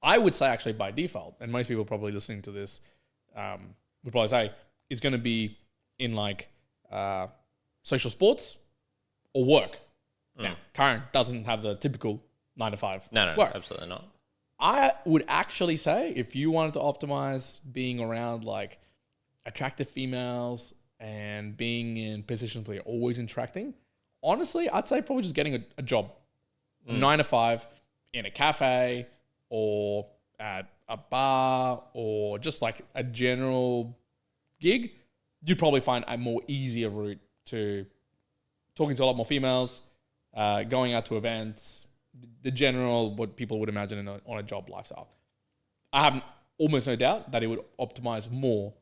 I would say actually by default, and most people probably listening to this would probably say, is going to be in like social sports or work. Now, Kyrin doesn't have the typical 9 to 5 No, work. absolutely not. I would actually say if you wanted to optimize being around like attractive females and being in positions where you're always interacting, honestly, I'd say probably just getting a job, 9 to 5 in a cafe or at a bar or just like a general gig. You'd probably find a more easier route to talking to a lot more females, going out to events, the general, what people would imagine on a job lifestyle. I have almost no doubt that it would optimize more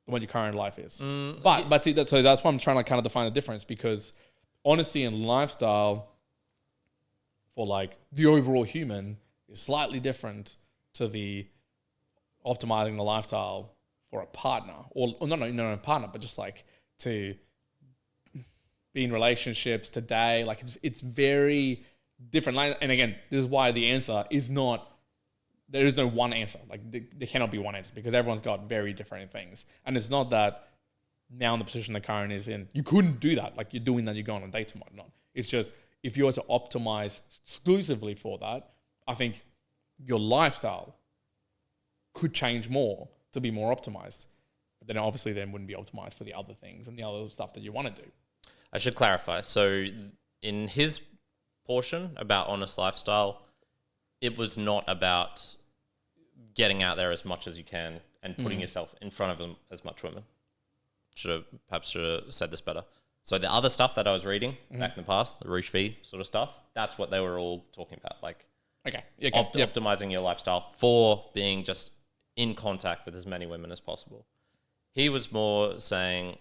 than what your current life is. But so that's why I'm trying to kind of define the difference, because honesty and lifestyle for like the overall human is slightly different to the optimizing the lifestyle for a partner or not a partner, but just like to be in relationships today. Like it's very different. And again, this is why the answer is not, there is no one answer. Like there cannot be one answer because everyone's got very different things. And it's not that now in the position that Kyrin is in, you couldn't do that. Like you're doing that, you're going on dates and whatnot. It's just, if you were to optimize exclusively for that, I think your lifestyle could change more to be more optimized. But then obviously then wouldn't be optimized for the other things and the other stuff that you want to do. I should clarify. So in his portion about honest lifestyle, it was not about getting out there as much as you can and putting yourself in front of them as much women. Perhaps should have said this better. So the other stuff that I was reading back in the past, the Roosh V sort of stuff, that's what they were all talking about. Like optimizing your lifestyle for being just in contact with as many women as possible. He was more saying,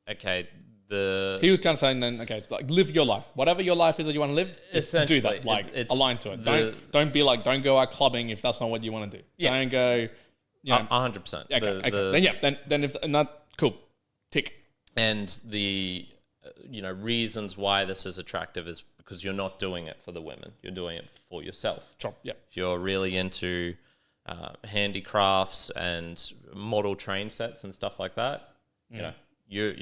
okay, he was kind of saying then, okay, it's like live your life. Whatever your life is that you want to live, do that. Like align to it. Don't be like, don't go out clubbing if that's not what you want to do. Yeah. Don't go, 100%. Okay. Then if not, cool. Tick. And the reasons why this is attractive is because you're not doing it for the women. You're doing it for yourself. Sure. Yeah. If you're really into handicrafts and model train sets and stuff like that, you're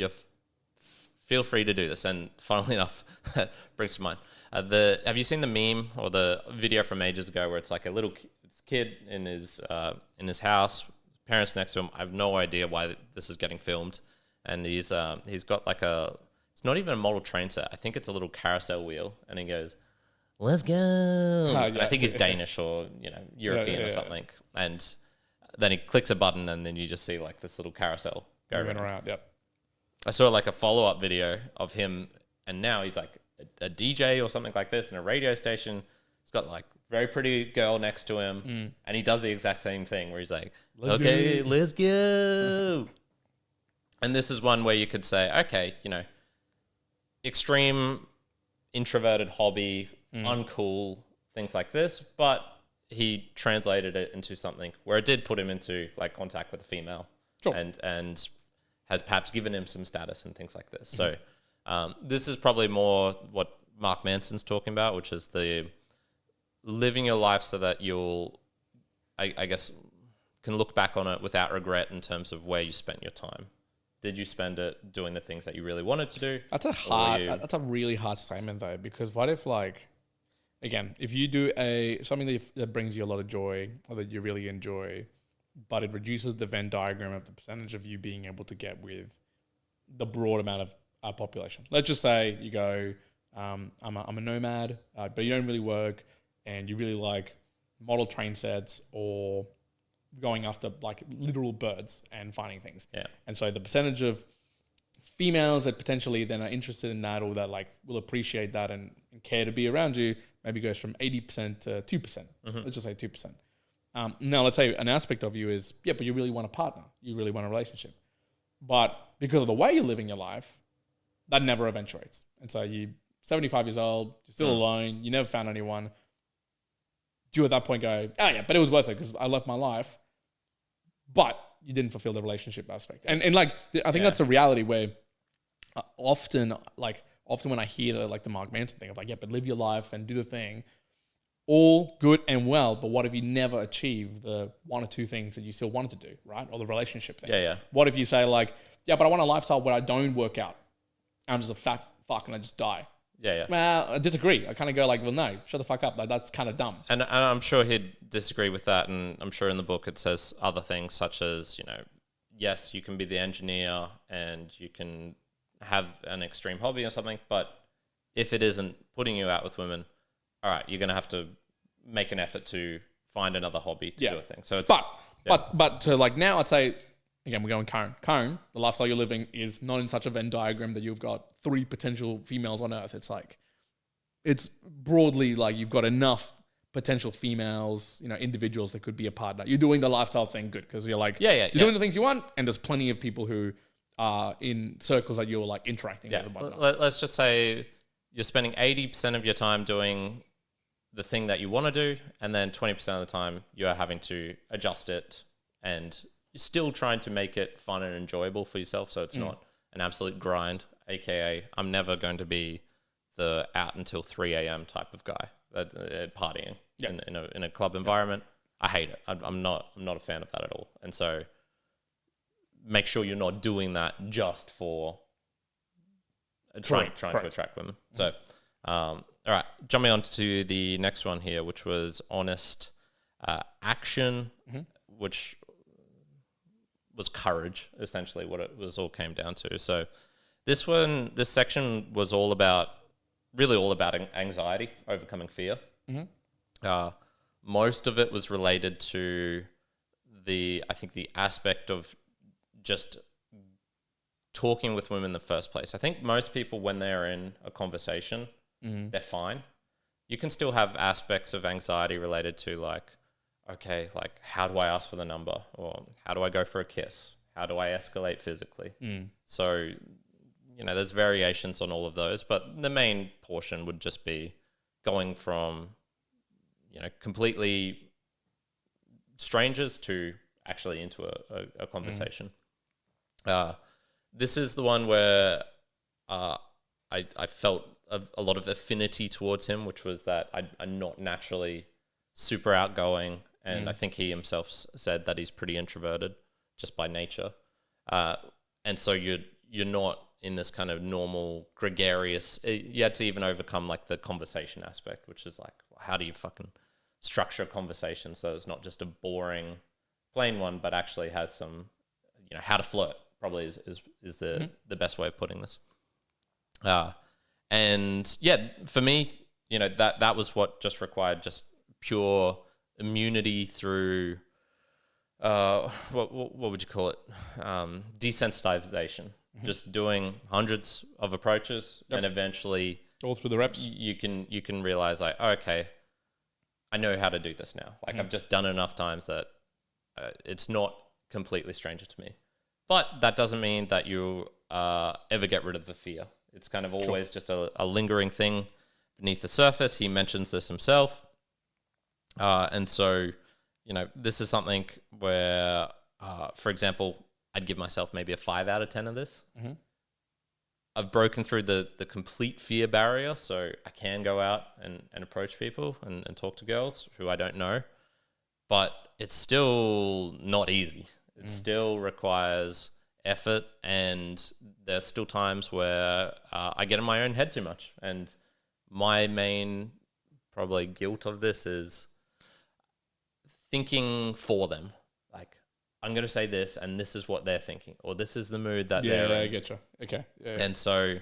feel free to do this. And funnily enough, brings to mind have you seen the meme or the video from ages ago where it's like a little kid in his house, parents next to him. I have no idea why this is getting filmed, and he's got like it's not even a model train set. I think it's a little carousel wheel, and he goes, "Let's go." I think he's Danish or European or something, and then he clicks a button, and then you just see like this little carousel go around. Yep. I saw like a follow-up video of him, and now he's like a DJ or something like this in a radio station. He's got like very pretty girl next to him, and he does the exact same thing where he's like, let's go. And this is one where you could say, okay, extreme introverted hobby, uncool, things like this, but he translated it into something where it did put him into like contact with a female, and has perhaps given him some status and things like this. So this is probably more what Mark Manson's talking about, which is the living your life so that you'll, I guess, can look back on it without regret in terms of where you spent your time. Did you spend it doing the things that you really wanted to do? That's a really hard statement though, because what if like, again, if you do something that brings you a lot of joy or that you really enjoy, but it reduces the Venn diagram of the percentage of you being able to get with the broad amount of our population. Let's just say you go, I'm a nomad, but you don't really work, and you really like model train sets or going after like literal birds and finding things. Yeah. And so the percentage of females that potentially then are interested in that or that like will appreciate that and care to be around you maybe goes from 80% to 2%. Let's just say 2%. Now, let's say an aspect of you is, but you really want a partner. You really want a relationship. But because of the way you're living your life, that never eventuates. And so you're 75 years old, you're still alone, you never found anyone. Do you at that point go, oh yeah, but it was worth it because I left my life, but you didn't fulfill the relationship aspect. And like, I think that's a reality where often when I hear the Mark Manson thing of like, but live your life and do the thing, all good and well, but what if you never achieve the one or two things that you still wanted to do, right? Or the relationship thing. Yeah. What if you say like, but I want a lifestyle where I don't work out. I'm just a fat fuck and I just die. Yeah. Well, I disagree. I kind of go like, well, no, shut the fuck up. Like, that's kind of dumb. And I'm sure he'd disagree with that. And I'm sure in the book it says other things such as, yes, you can be the engineer and you can have an extreme hobby or something, but if it isn't putting you out with women, all right, you're going to have to make an effort to find another hobby to do a thing. So it's... But to like now, I'd say, again, we're going Kyrin. Kyrin, the lifestyle you're living is not in such a Venn diagram that you've got 3 potential females on Earth. It's like, it's broadly like you've got enough potential females, individuals that could be a partner. You're doing the lifestyle thing good because you're like, you're doing the things you want, and there's plenty of people who are in circles that you're like interacting with. And whatnot. Let's just say you're spending 80% of your time doing the thing that you want to do, and then 20% of the time you are having to adjust it and you're still trying to make it fun and enjoyable for yourself, so it's not an absolute grind, aka I'm never going to be the out until 3 a.m. type of guy partying in a club environment. I hate it. I'm not a fan of that at all. And so make sure you're not doing that just for trying to attract women. So all right, jumping on to the next one here, which was honest action, which was courage, essentially what it was all came down to. So this section was really all about anxiety, overcoming fear. Most of it was related to the aspect of just talking with women in the first place. I think most people, when they're in a conversation, they're fine. You can still have aspects of anxiety related to like, okay, like how do I ask for the number? Or how do I go for a kiss? How do I escalate physically? So, there's variations on all of those, but the main portion would just be going from, completely strangers to actually into a conversation. This is the one where I felt a lot of affinity towards him, which was that I'm not naturally super outgoing, and I think he himself said that he's pretty introverted just by nature. And so you're not in this kind of normal gregarious. You had to even overcome like the conversation aspect, which is like, how do you fucking structure a conversation so it's not just a boring, plain one, but actually has some, how to flirt. Probably is the best way of putting this. And yeah, for me, that was what just required just pure immunity through what would you call it? Desensitization. Just doing hundreds of approaches, and eventually all through the reps, you can realize like, oh, okay, I know how to do this now. Like I've just done enough times that it's not completely stranger to me. But that doesn't mean that you ever get rid of the fear. It's kind of always just a lingering thing beneath the surface. He mentions this himself. And so, this is something where, for example, I'd give myself maybe a 5 out of 10 of this. I've broken through the complete fear barrier, so I can go out and approach people and talk to girls who I don't know. But it's still not easy. It still requires effort, and there's still times where I get in my own head too much. And my main probably guilt of this is thinking for them. Like, I'm going to say this, and this is what they're thinking, or this is the mood that they're in. Yeah, I get you. Okay. Yeah. And so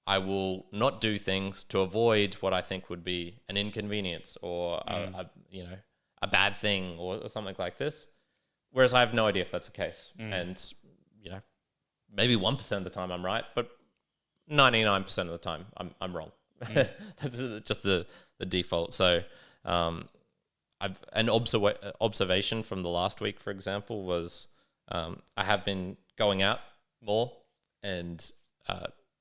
I will not do things to avoid what I think would be an inconvenience or a bad thing or something like this. Whereas I have no idea if that's the case. And, maybe 1% of the time I'm right, but 99% of the time I'm wrong. That's just the default. So I observation from the last week, for example, was I have been going out more and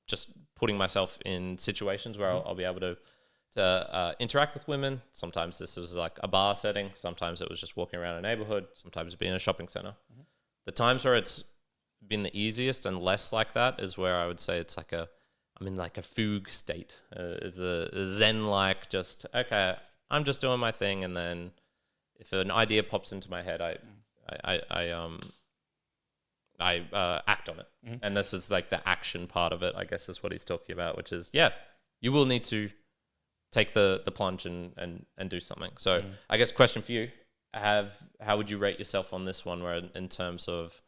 just putting myself in situations where I'll be able to interact with women. Sometimes this was like a bar setting. Sometimes it was just walking around a neighborhood. Sometimes it'd be in a shopping center. The times where it's been the easiest and less like that is where I would say it's like I'm in like a fugue state. Is a zen-like, just, okay, I'm just doing my thing. And then if an idea pops into my head, I act on it. And this is like the action part of it, I guess, is what he's talking about, which is, you will need to take the plunge and do something. So I guess question for you, how would you rate yourself on this one, where in terms of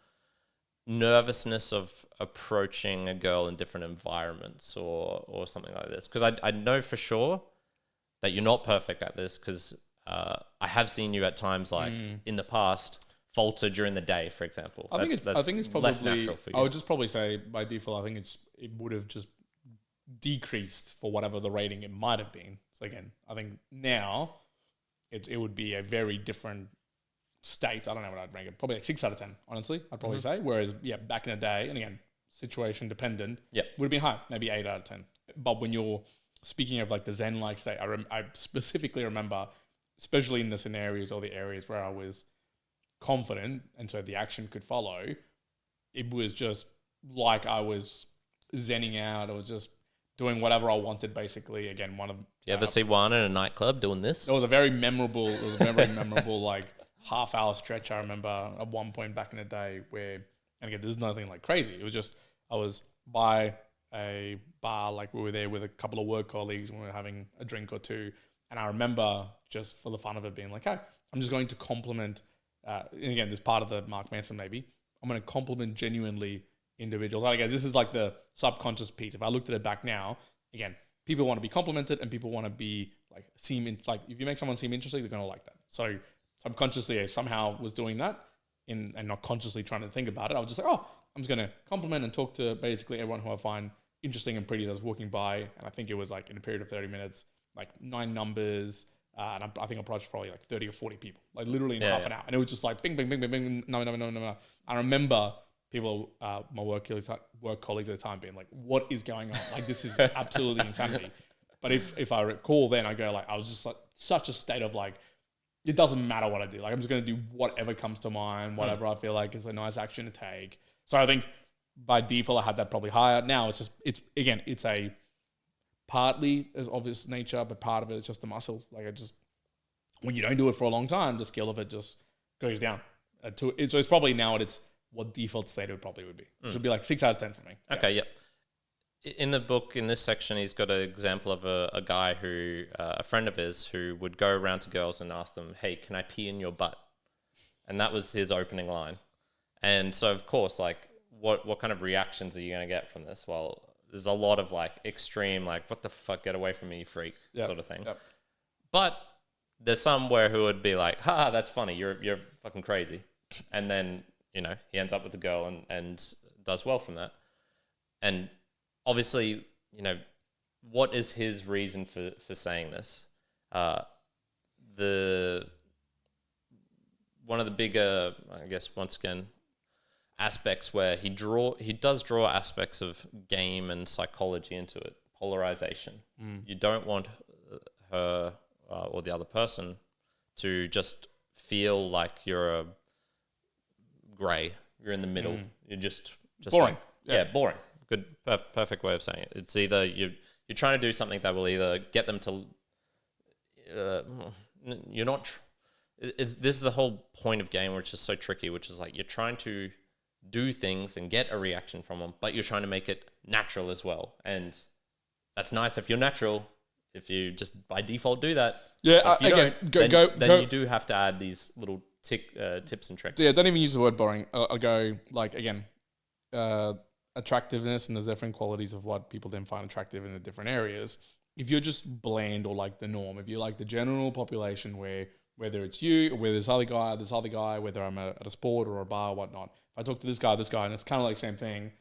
nervousness of approaching a girl in different environments or something like this? Because I know for sure that you're not perfect at this, because I have seen you at times, like in the past, falter during the day, for example. I think it's probably less natural for you. I would just probably say by default, I think it would have just decreased for whatever the rating it might have been. So again, I think now it would be a very different state. I don't know what I'd rank it. Probably like 6 out of 10, honestly, I'd probably say. Whereas, back in the day, and again, situation dependent, would have been high, maybe 8 out of 10. But when you're speaking of like the Zen-like state, I specifically remember, especially in the scenarios or the areas where I was confident and so the action could follow, it was just like I was zenning out. I was just doing whatever I wanted, basically. Again, one of... You ever see Juan in a nightclub doing this? It was a very memorable like half-hour stretch, I remember, at one point back in the day where, and again, there's nothing like crazy. It was just, I was by a bar, like we were there with a couple of work colleagues and we were having a drink or two. And I remember, just for the fun of it, being like, hey, I'm just going to compliment, and again, this part of the Mark Manson maybe, I'm going to compliment genuinely individuals. Like, again, this is like the subconscious piece. If I looked at it back now, again, people want to be complimented and people want to be like, if you make someone seem interesting, they're going to like that. So subconsciously, I somehow was doing that and not consciously trying to think about it. I was just like, oh, I'm just going to compliment and talk to basically everyone who I find interesting and pretty that was walking by. And I think it was like in a period of 30 minutes, like 9 numbers. And I think I approached probably like 30 or 40 people, like literally in half an hour. And it was just like bing, bing, bing, bing, bing, no. I remember people, my work colleagues at the time being like, what is going on? Like, this is absolutely insanity. But if I recall then, I go like, I was just like such a state of like, it doesn't matter what I do. Like, I'm just going to do whatever comes to mind, whatever I feel like is a nice action to take. So I think by default, I had that probably higher. Now it's a partly as obvious nature, but part of it is just the muscle. Like, when you don't do it for a long time, the skill of it just goes down. So it's probably now it's what default state it probably would be. Which would be like 6 out of 10 for me. Okay, yeah. In the book, in this section, he's got an example of a guy who, a friend of his, who would go around to girls and ask them, hey, can I pee in your butt? And that was his opening line. And so, of course, like, what kind of reactions are you going to get from this? Well, there's a lot of like extreme, like, what the fuck, get away from me, you freak, sort of thing. Yep. But there's somewhere who would be like, ha, that's funny, you're fucking crazy. And then, he ends up with the girl and does well from that. And obviously, what is his reason for saying this? One of the bigger, I guess, once again, aspects where he does draw aspects of game and psychology into it. Polarization. You don't want her or the other person to just feel like you're a grey. You're in the middle. You're just boring. Like, boring. Good, perfect way of saying it. It's either you're trying to do something that will either get them to. You're not. This is the whole point of game, which is so tricky. Which is like you're trying to do things and get a reaction from them, but you're trying to make it natural as well. And that's nice if you're natural. If you just by default do that, then you do have to add these little tips and tricks. Yeah, don't even use the word boring. I'll go like again, attractiveness, and there's different qualities of what people then find attractive in the different areas. If you're just bland or like the norm, if you're like the general population where whether it's you or whether this other guy, whether I'm at a sport or a bar or whatnot, if I talk to this guy, and it's kind of like the same thing,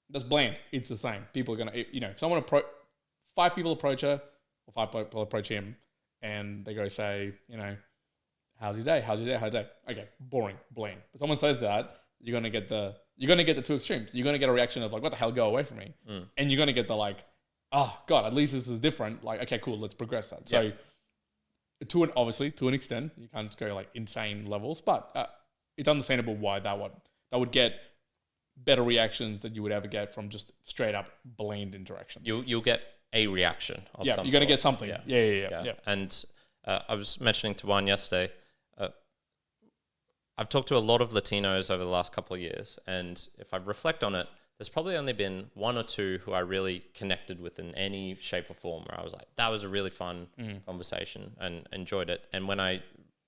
that's bland. It's the same. People are going to, if someone 5 people approach her or 5 people approach him and they go say, how's your day? How's your day? How's your day? Okay, boring, bland. But someone says that, you're gonna get the two extremes. You're gonna get a reaction of like, what the hell, go away from me. And you're gonna get the like, oh God, at least this is different. Like, okay, cool, let's progress that. So obviously to an extent, you can't go like insane levels, but it's understandable why that would get better reactions than you would ever get from just straight up bland interactions. You'll get a reaction of some you're gonna sort. get something. Yeah. And I was mentioning to Juan yesterday, I've talked to a lot of Latinos over the last couple of years, and if I reflect on it, there's probably only been one or two who I really connected with in any shape or form, where I was like, that was a really fun conversation and enjoyed it. And when I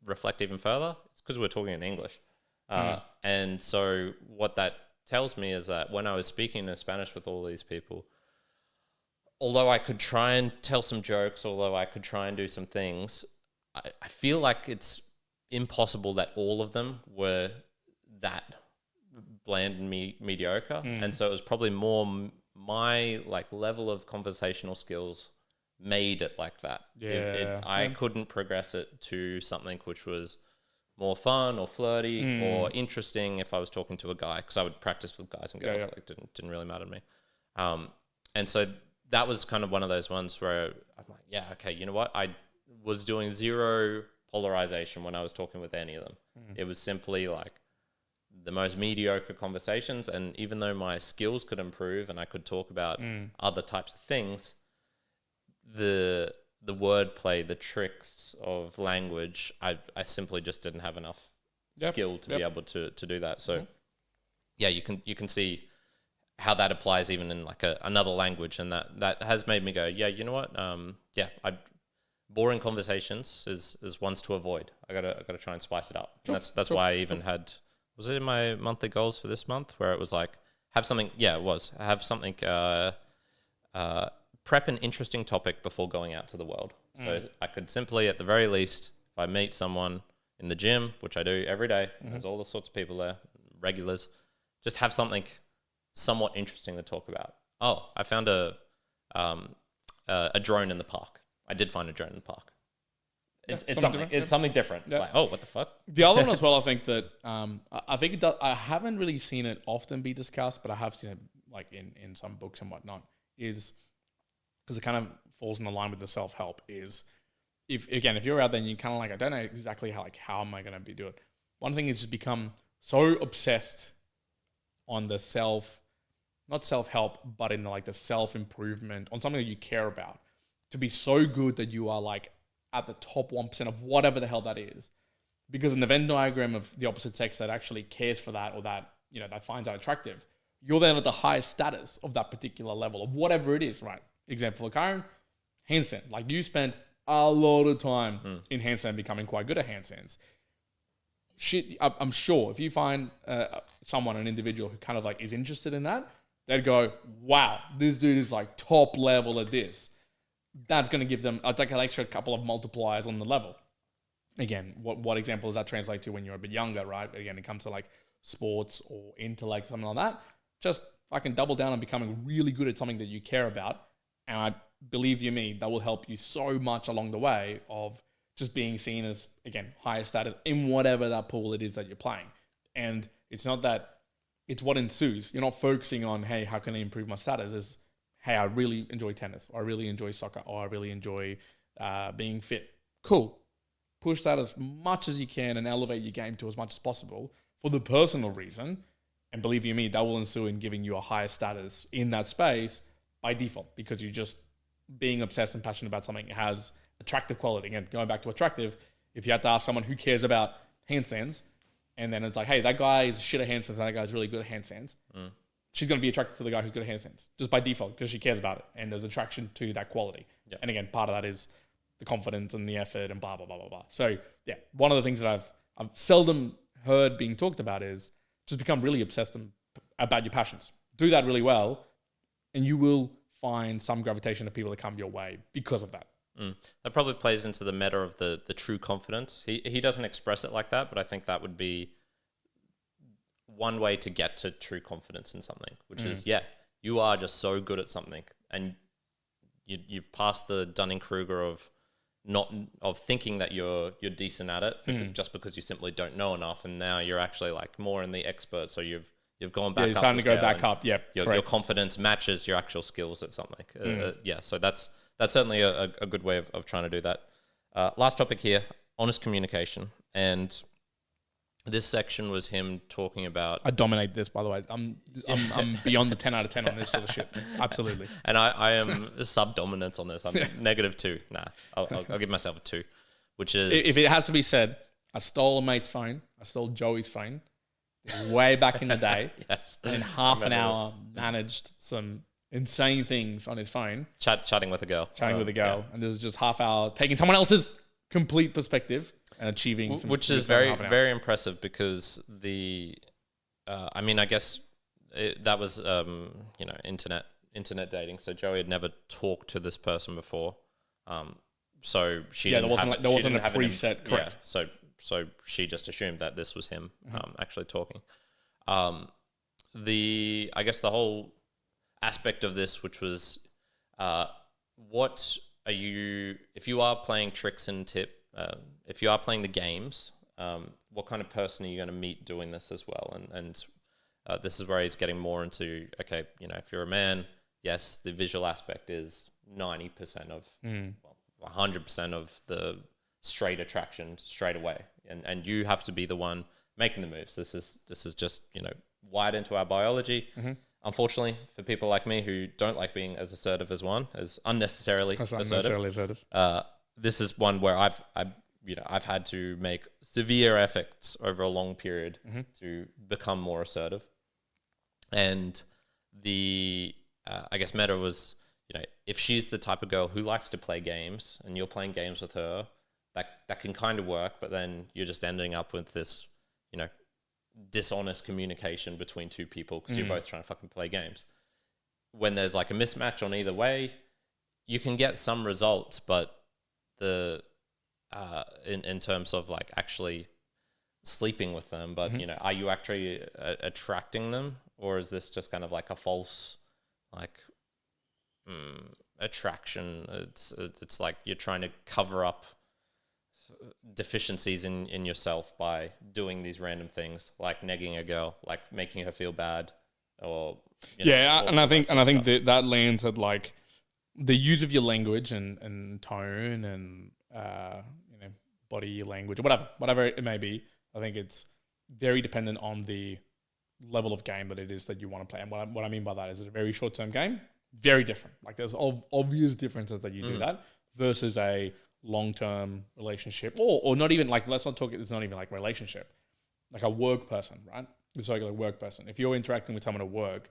reflect even further, it's because we're talking in English. And so what that tells me is that when I was speaking in Spanish with all these people, although I could try and tell some jokes, although I could try and do some things, I feel like it's impossible that all of them were that bland and mediocre. And so it was probably more my like level of conversational skills made it like that. I couldn't progress it to something which was more fun or flirty or interesting if I was talking to a guy, because I would practice with guys and girls. Like didn't really matter to me. And so that was kind of one of those ones where I'm like, yeah, okay, you know what? I was doing zero polarization when I was talking with any of them. It was simply like the most mediocre conversations. And even though my skills could improve and I could talk about other types of things, the wordplay, the tricks of language, I simply just didn't have enough skill to be able to do that. So yeah, you can see how that applies even in like another language, and that has made me go, yeah, you know what? Boring conversations is ones to avoid. I gotta try and spice it up. And that's why I even had, was it in my monthly goals for this month, where it was like have something. Yeah, it was have something. Prep an interesting topic before going out to the world. So I could simply, at the very least, if I meet someone in the gym, which I do every day, there's all the sorts of people there, regulars, just have something somewhat interesting to talk about. Oh, I found a drone in the park. I did find a drone in the park. It's something. It's something different. Yeah. Like, oh, what the fuck? The other one as well, I think that I think it does, I haven't really seen it often be discussed, but I have seen it like in some books and whatnot, is because it kind of falls in the line with the self-help, is if you're out there and you kind of like, I don't know exactly how am I going to be doing it. One thing is just become so obsessed on the not self-help, but in the self-improvement on something that you care about, to be so good that you are like at the top 1% of whatever the hell that is. Because in the Venn diagram of the opposite sex that actually cares for that, or that, that finds that attractive, you're then at the highest status of that particular level of whatever it is, right? Example of Kyrin, handstand. Like, you spent a lot of time in handstand, becoming quite good at handstands. Shit, I'm sure if you find an individual who kind of like is interested in that, they'd go, wow, this dude is like top level at this. That's going to give them like an extra couple of multipliers on the level. Again, what example does that translate to when you're a bit younger, right? Again, it comes to like sports or intellect, something like that. Just fucking double down on becoming really good at something that you care about. And I believe you me, that will help you so much along the way of just being seen as, again, higher status in whatever that pool it is that you're playing. And it's not that, it's what ensues. You're not focusing on, hey, how can I improve my status? It's, hey, I really enjoy tennis, or I really enjoy soccer, or I really enjoy being fit. Cool. Push that as much as you can and elevate your game to as much as possible for the personal reason. And believe you me, that will ensue in giving you a higher status in that space by default, because you're just being obsessed and passionate about something that has attractive quality. Again, going back to attractive, if you had to ask someone who cares about handstands, and then it's like, hey, that guy is shit at handstands and that guy's really good at handstands, she's going to be attracted to the guy who's good at handstands just by default, because she cares about it and there's attraction to that quality. Yep. And again, part of that is the confidence and the effort and blah, blah, blah, blah, blah. So yeah, one of the things that I've seldom heard being talked about is just become really obsessed about your passions. Do that really well, and you will find some gravitation of people that come your way because of that. That probably plays into the meta of the true confidence. He doesn't express it like that, but I think that would be one way to get to true confidence in something, which is, yeah, you are just so good at something, and you've passed the Dunning-Kruger of not of thinking that you're decent at it just because you simply don't know enough, and now you're actually like more in the expert. So you've gone back. You're starting to go back up. Yeah, your confidence matches your actual skills at something. So that's certainly a good way of trying to do that. Last topic here: honest communication. And this section was him talking about. I dominate this, by the way. I'm beyond the 10 out of 10 on this sort of shit. Absolutely. And I am sub-dominant on this. I'm -2. Nah, I'll give myself a 2, which is... If it has to be said, I stole a mate's phone. I stole Joey's phone way back in the day. Yes. And in half an hour, managed some insane things on his phone. Chatting with a girl. Yeah. And there's just half hour taking someone else's complete perspective and achieving some, which is very impressive, because I guess that was internet dating, so Joey had never talked to this person before, so she there wasn't a preset, correct. So she just assumed that this was him actually talking. I guess the whole aspect of this, which was what are you, if you are playing tricks and tip, if you are playing the games, what kind of person are you going to meet doing this as well? And this is where he's getting more into, okay, if you're a man, yes, the visual aspect is 90% of, 100% of the straight attraction straight away. And you have to be the one making the moves. This is just, wired into our biology. Unfortunately, for people like me who don't like being as assertive as Juan, as unnecessarily assertive. This is one where I've had to make severe efforts over a long period to become more assertive. And the I guess meta was, if she's the type of girl who likes to play games and you're playing games with her, that can kind of work, but then you're just ending up with this, dishonest communication between two people because you're both trying to fucking play games. When there's like a mismatch on either way, you can get some results, but the in terms of like actually sleeping with them, but are you actually attracting them, or is this just kind of like a false like attraction? It's like you're trying to cover up deficiencies in yourself by doing these random things, like negging a girl, like making her feel bad, or I think that lands at like the use of your language and tone and body language or whatever it may be. I think it's very dependent on the level of game that it is that you want to play. And what I mean by that is it's a very short-term game, very different. Like there's obvious differences that you do that versus a long-term relationship or not even like, let's not talk, it's not even like relationship, like a work person, right? It's like a work person. If you're interacting with someone at work,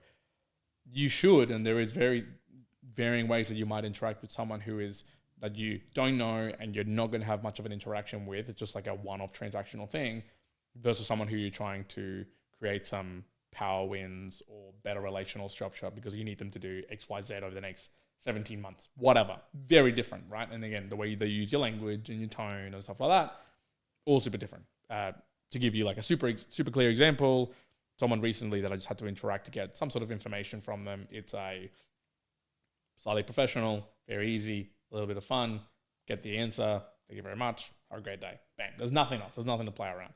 you should, and there is very varying ways that you might interact with someone who is that you don't know and you're not going to have much of an interaction with. It's just like a one-off transactional thing versus someone who you're trying to create some power wins or better relational structure because you need them to do X, Y, Z over the next 17 months, whatever. Very different, right? And again, the way they use your language and your tone and stuff like that, all super different. To give you like a super clear example, someone recently that I just had to interact to get some sort of information from them. It's a slightly professional, very easy, a little bit of fun, get the answer, thank you very much, have a great day. Bang. There's nothing else. There's nothing to play around.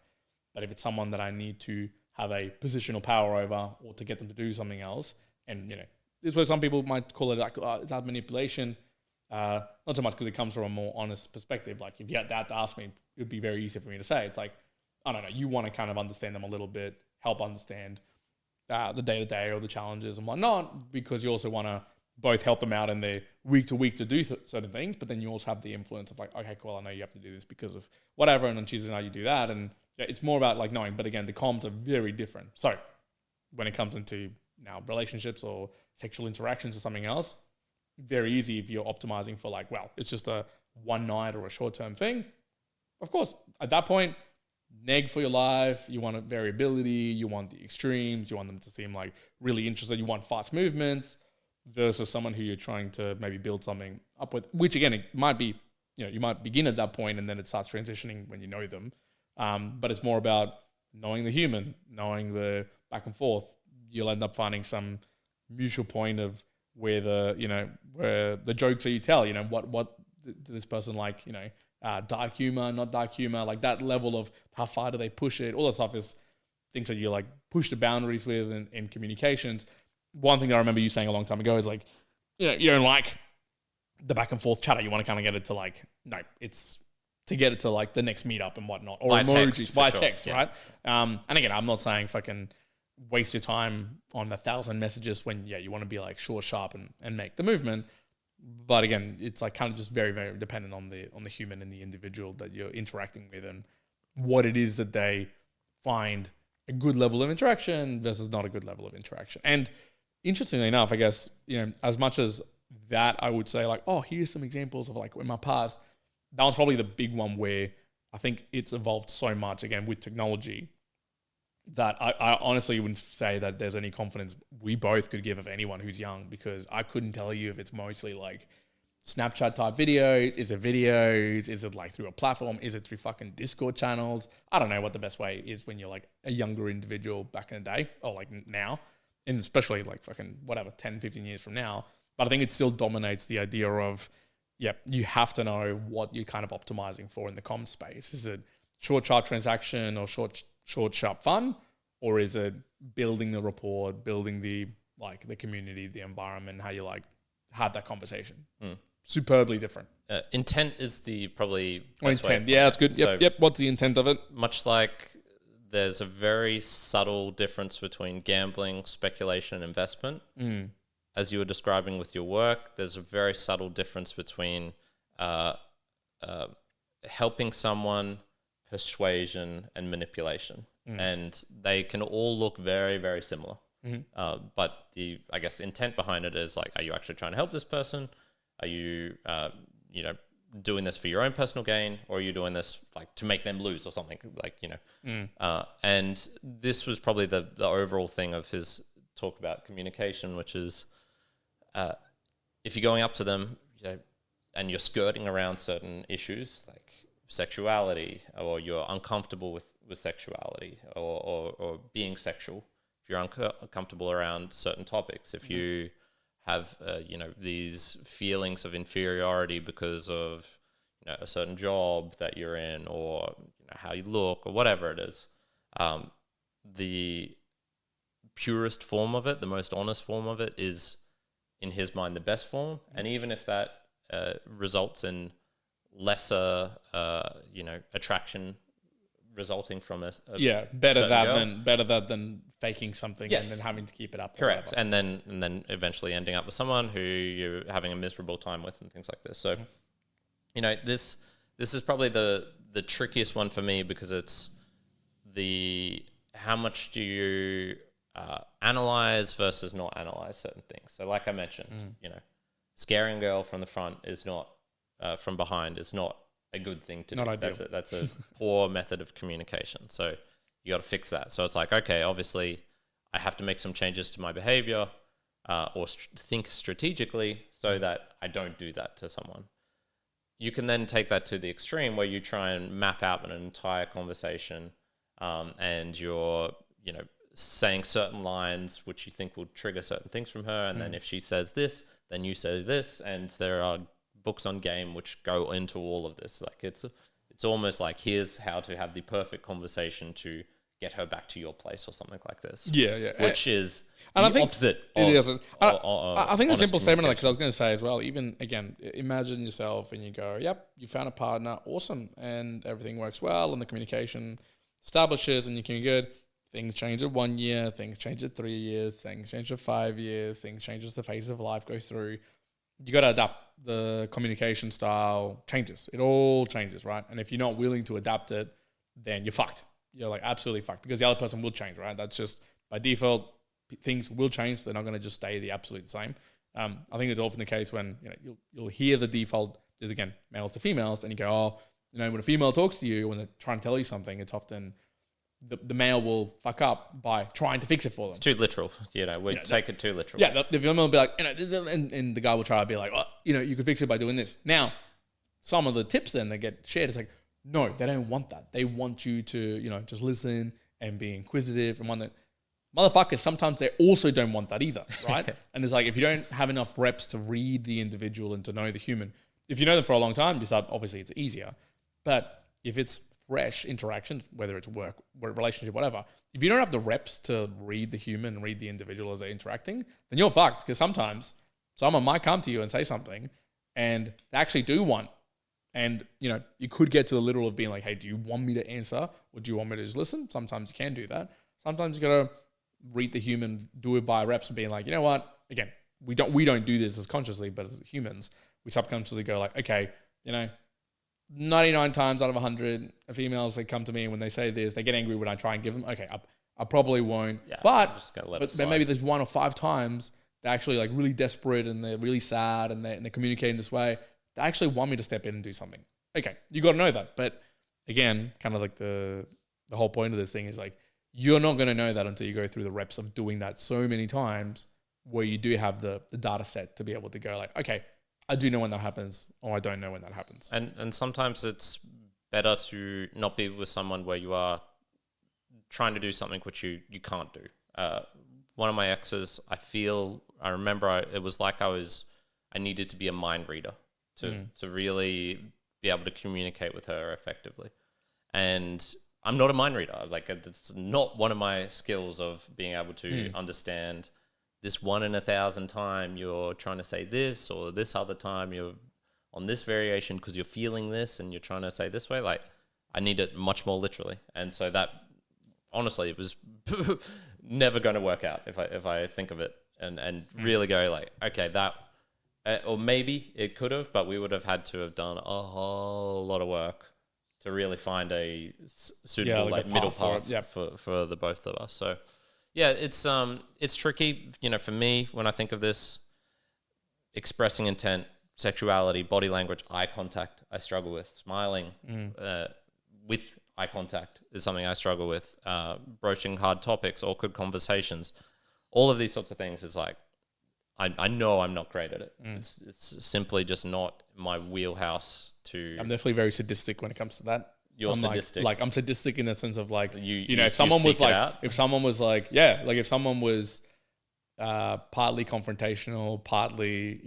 But if it's someone that I need to have a positional power over or to get them to do something else, and this is where some people might call it like it's manipulation. Not so much because it comes from a more honest perspective. Like if you had that to ask me, it would be very easy for me to say. It's like, I don't know, you want to kind of understand them a little bit, help understand the day-to-day or the challenges and whatnot, because you also want to both help them out in their week to week to do certain things, but then you also have the influence of like, okay, cool, I know you have to do this because of whatever, and then choosing how you do that. And it's more about like knowing, but again, the comms are very different. So when it comes into now relationships or sexual interactions or something else, very easy if you're optimizing for like, well, it's just a one night or a short-term thing. Of course, at that point, neg for your life, you want variability, you want the extremes, you want them to seem like really interested, you want fast movements versus someone who you're trying to maybe build something up with, which again, it might be, you might begin at that point and then it starts transitioning when you know them. But it's more about knowing the human, knowing the back and forth. You'll end up finding some mutual point of where the jokes that you tell, what this person like, dark humor, not dark humor, like that level of how far do they push it? All that stuff is things that you like push the boundaries with in communications. One thing I remember you saying a long time ago is like, you don't like the back and forth chatter. You want to kind of get it to like, no, it's to get it to like the next meetup and whatnot, or by emojis, by sure. text, right? And again, I'm not saying fucking waste your time on 1,000 messages when you want to be like short, sharp, and make the movement. But again, it's like kind of just very, very dependent on the human and the individual that you're interacting with and what it is that they find a good level of interaction versus not a good level of interaction. And interestingly enough, I guess, as much as that, I would say like, oh, here's some examples of like in my past, that was probably the big one where I think it's evolved so much again with technology that I honestly wouldn't say that there's any confidence we both could give of anyone who's young, because I couldn't tell you if it's mostly like Snapchat type video. Is it videos? Is it like through a platform? Is it through fucking Discord channels? I don't know what the best way is when you're like a younger individual back in the day or like now, and especially like fucking whatever, 10, 15 years from now. But I think it still dominates the idea of, you have to know what you're kind of optimizing for in the comm space. Is it short, sharp transaction or short, sharp fun? Or is it building the rapport, building the community, the environment, how you like have that conversation? Superbly different. Intent is the probably best intent. Yeah, that's good. Yep. What's the intent of it? Much like there's a very subtle difference between gambling, speculation, and investment. As you were describing with your work, there's a very subtle difference between helping someone, persuasion, and manipulation. And they can all look very, very similar. But the intent behind it is like, are you actually trying to help this person? Are you, doing this for your own personal gain, or are you doing this like to make them lose or something? And this was probably the overall thing of his talk about communication, which is, if you're going up to them, and you're skirting around certain issues like sexuality, or you're uncomfortable with sexuality or being sexual, if you're uncomfortable around certain topics, if you have these feelings of inferiority because of a certain job that you're in, or how you look, or whatever it is, the purest form of it, the most honest form of it, is in his mind the best form. And even if that results in lesser attraction resulting from a better that girl, than faking something, yes, and then having to keep it up. Correct. And then eventually ending up with someone who you're having a miserable time with and things like this. So this is probably the trickiest one for me, because it's how much do you analyze versus not analyze certain things. So like I mentioned, scaring a girl from the front is not from behind is not a good thing to do. Ideal. That's a poor method of communication. So you got to fix that. So it's like, okay, obviously I have to make some changes to my behavior, or think strategically so that I don't do that to someone. You can then take that to the extreme where you try and map out an entire conversation, and you're, saying certain lines which you think will trigger certain things from her. And then if she says this, then you say this. And there are books on game which go into all of this. Like it's almost like, here's how to have the perfect conversation to get her back to your place or something like this. Yeah. Which is and the I think opposite. I think a simple statement on that, because I was going to say as well, even again, imagine yourself and you go, yep, you found a partner, awesome, and everything works well, and the communication establishes, and you can be good. Things change at 1 year, things change at 3 years, things change at 5 years, things change as the phase of life goes through. You got to adapt. The communication style changes. It all changes, right? And if you're not willing to adapt it, then you're fucked. You're like absolutely fucked, because the other person will change, right? That's just by default. Things will change. They're not going to just stay the absolute same. I think it's often the case when you'll hear the default is, again, males to females, and you go, when a female talks to you, when they're trying to tell you something, it's often the male will fuck up by trying to fix it for them. It's too literal. We take it too literal. Yeah, the female will be like, and the guy will try to be like, you could fix it by doing this. Now, some of the tips then that get shared is like, no, they don't want that. They want you to, just listen and be inquisitive and want that. Motherfuckers, sometimes they also don't want that either, right? And it's like, if you don't have enough reps to read the individual and to know the human, if you know them for a long time, obviously it's easier. But if it's fresh interaction, whether it's work, relationship, whatever, if you don't have the reps to read the human, read the individual as they're interacting, then you're fucked. Because sometimes someone might come to you and say something and they actually do want, and you could get to the literal of being like, hey, do you want me to answer or do you want me to just listen? Sometimes you can do that. Sometimes you got to read the human, do it by reps and being like, you know what? Again, we don't do this as consciously, but as humans, we subconsciously go like, okay, 99 times out of 100 females, they come to me when they say this, they get angry when I try and give them. Okay, I probably won't. Yeah, but maybe there's 1 or 5 times they're actually like really desperate and they're really sad and they're communicating this way. They actually want me to step in and do something. Okay, you got to know that. But again, kind of like the whole point of this thing is like, you're not going to know that until you go through the reps of doing that so many times where you do have the data set to be able to go like, okay, I do know when that happens or I don't know when that happens. And sometimes it's better to not be with someone where you are trying to do something which you can't do. One of my exes, I remember it was like I needed to be a mind reader to really be able to communicate with her effectively. And I'm not a mind reader. Like, it's not one of my skills of being able to understand this 1 in 1,000 time you're trying to say this, or this other time you're on this variation because you're feeling this and you're trying to say this way. Like, I need it much more literally. And so that, honestly, it was never going to work out if I think of it and really go like, okay, that, or maybe it could have, but we would have had to have done a whole lot of work to really find a suitable middle path for the both of us. So yeah, it's tricky. For me, when I think of this, expressing intent, sexuality, body language, eye contact, I struggle with. Smiling with eye contact is something I struggle with. Broaching hard topics, awkward conversations, all of these sorts of things is like, I know I'm not great at it. It's simply just not my wheelhouse to... I'm definitely very sadistic when it comes to that. You're sadistic? Like I'm sadistic in the sense of like, if someone was partly confrontational, partly,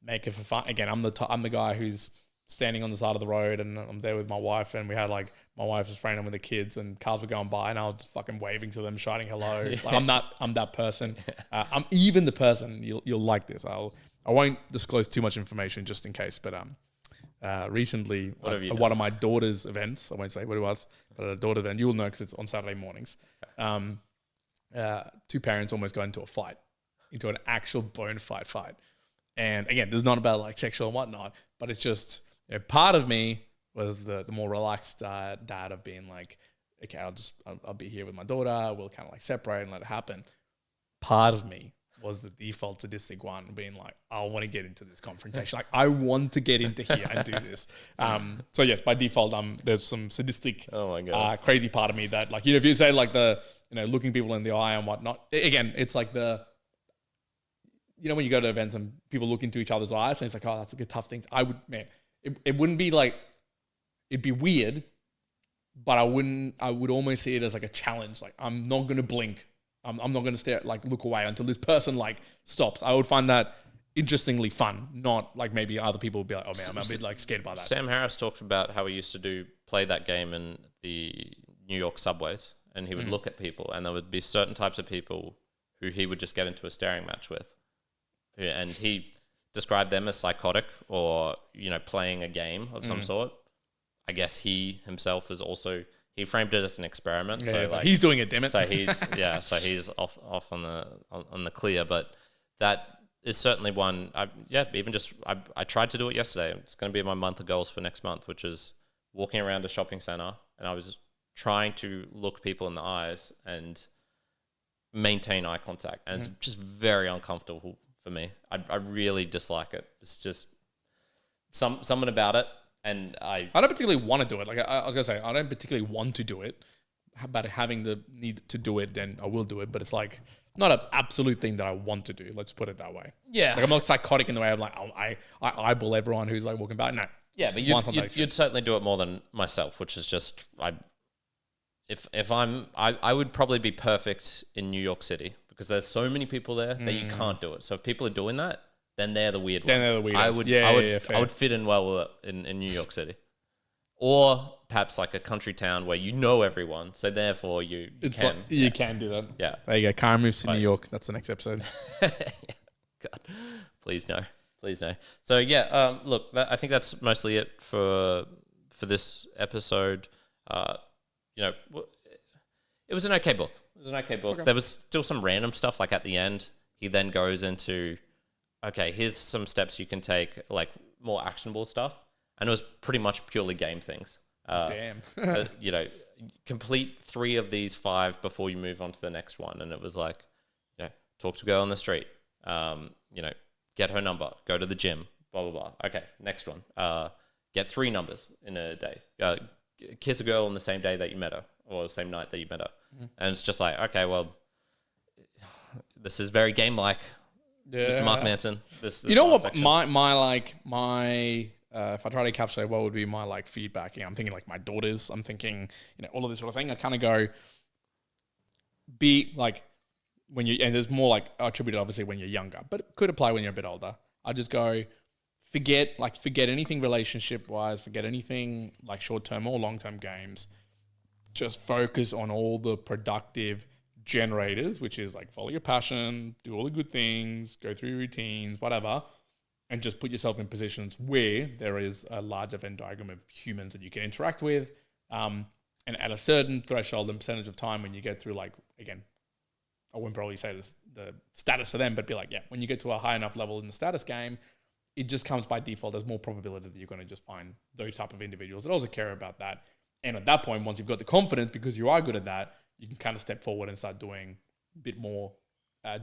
make it for fun. Again, I'm the guy who's standing on the side of the road and I'm there with my wife and we had like my wife's friend and with the kids and cars were going by and I was fucking waving to them, shouting hello. Yeah. Like I'm that person. I'm even the person you'll like this. I won't disclose too much information just in case, but recently at one of my daughter's events, I won't say what it was, but at a daughter event, you'll know because it's on Saturday mornings. Two parents almost got into an actual bona fide fight. And again, this is not about like sexual and whatnot, but it's just part of me was the more relaxed dad of being like, okay, I'll be here with my daughter. We'll kind of like separate and let it happen. Part of me was the default sadistic one, being like, I want to get into this confrontation. Like, I want to get into here and do this. So yes, by default, there's some sadistic, crazy part of me that, like, if you say like looking people in the eye and whatnot. Again, it's like when you go to events and people look into each other's eyes and it's like, oh, that's a good tough thing. It wouldn't be like, it'd be weird, but I would almost see it as like a challenge. Like, I'm not going to blink. I'm not going to stare, like look away until this person like stops. I would find that interestingly fun, not like maybe other people would be like, oh man, I'm a bit like scared by that. Sam Harris talked about how he used to play that game in the New York subways and he would look at people and there would be certain types of people who he would just get into a staring match with. And he described them as psychotic or, playing a game of some sort. I guess he himself is also... He framed it as an experiment. Yeah, so like, he's doing it, damn it. So he's off on the clear. But that is certainly one. I tried to do it yesterday. It's going to be my month of goals for next month, which is walking around a shopping center, and I was trying to look people in the eyes and maintain eye contact, and it's just very uncomfortable for me. I really dislike it. It's just something about it. And I don't particularly want to do it. Like I was going to say, I don't particularly want to do it, but having the need to do it, then I will do it. But it's like not an absolute thing that I want to do. Let's put it that way. Yeah. Like I'm not psychotic in the way I'm like, I eyeball everyone who's like walking by. No. Yeah, but you'd certainly do it more than myself, which is just, I would probably be perfect in New York City because there's so many people there that you can't do it. So if people are doing that, then they're the weird Then ones. they're the weird I ones. would, Yeah, I would, yeah, fair. I would fit in well in New York City, or perhaps like a country town where you know everyone, so therefore you can. You can do that. Yeah. There you go. Kyrin moves to New York. That's the next episode. God, please no. So yeah, look, I think that's mostly it for this episode. It was an okay book. Okay. There was still some random stuff like at the end. He then goes into, okay, here's some steps you can take, like more actionable stuff, and it was pretty much purely game things. Damn. Complete 3 of these 5 before you move on to the next one, and it was like, talk to a girl on the street. Get her number, go to the gym, blah, blah, blah. Okay, next one. Get 3 numbers in a day. Kiss a girl on the same day that you met her, or the same night that you met her. Mm-hmm. And it's just like, okay, well, this is very game-like, Mr. Mark Manson. This you know what? section. My if I try to encapsulate what would be my like feedback, I'm thinking like my daughters. I'm thinking, all of this sort of thing. I kind of go, be like, when you, and there's more like attributed obviously when you're younger, but it could apply when you're a bit older. I just go, forget anything relationship wise, forget anything like short-term or long-term games. Just focus on all the productive generators, which is like follow your passion, do all the good things, go through your routines, whatever, and just put yourself in positions where there is a larger Venn diagram of humans that you can interact with. And at a certain threshold and percentage of time when you get through, like, again, I wouldn't probably say this, the status of them, but be like, when you get to a high enough level in the status game, it just comes by default. There's more probability that you're going to just find those type of individuals that also care about that. And at that point, once you've got the confidence, because you are good at that, you can kind of step forward and start doing a bit more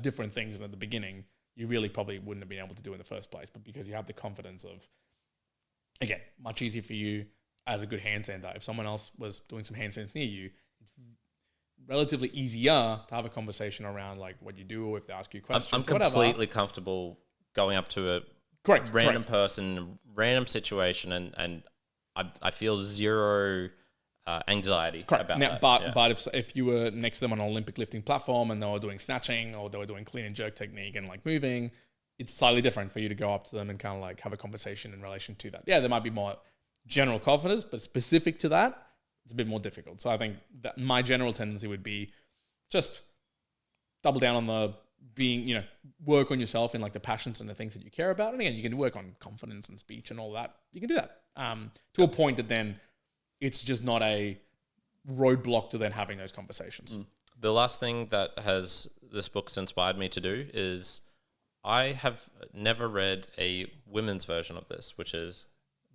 different things than at the beginning you really probably wouldn't have been able to do in the first place. But because you have the confidence of, again, much easier for you as a good handstander. If someone else was doing some handstands near you, it's relatively easier to have a conversation around like what you do, or if they ask you questions. I'm completely comfortable going up to a random person, random situation, and I feel zero anxiety about that. But if you were next to them on an Olympic lifting platform and they were doing snatching or they were doing clean and jerk technique and like moving, it's slightly different for you to go up to them and kind of like have a conversation in relation to that. Yeah, there might be more general confidence, but specific to that, it's a bit more difficult. So I think that my general tendency would be just double down on the being, work on yourself in like the passions and the things that you care about. And again, you can work on confidence and speech and all that. You can do that to a point that then it's just not a roadblock to then having those conversations. The last thing that this book's inspired me to do is I have never read a women's version of this, which is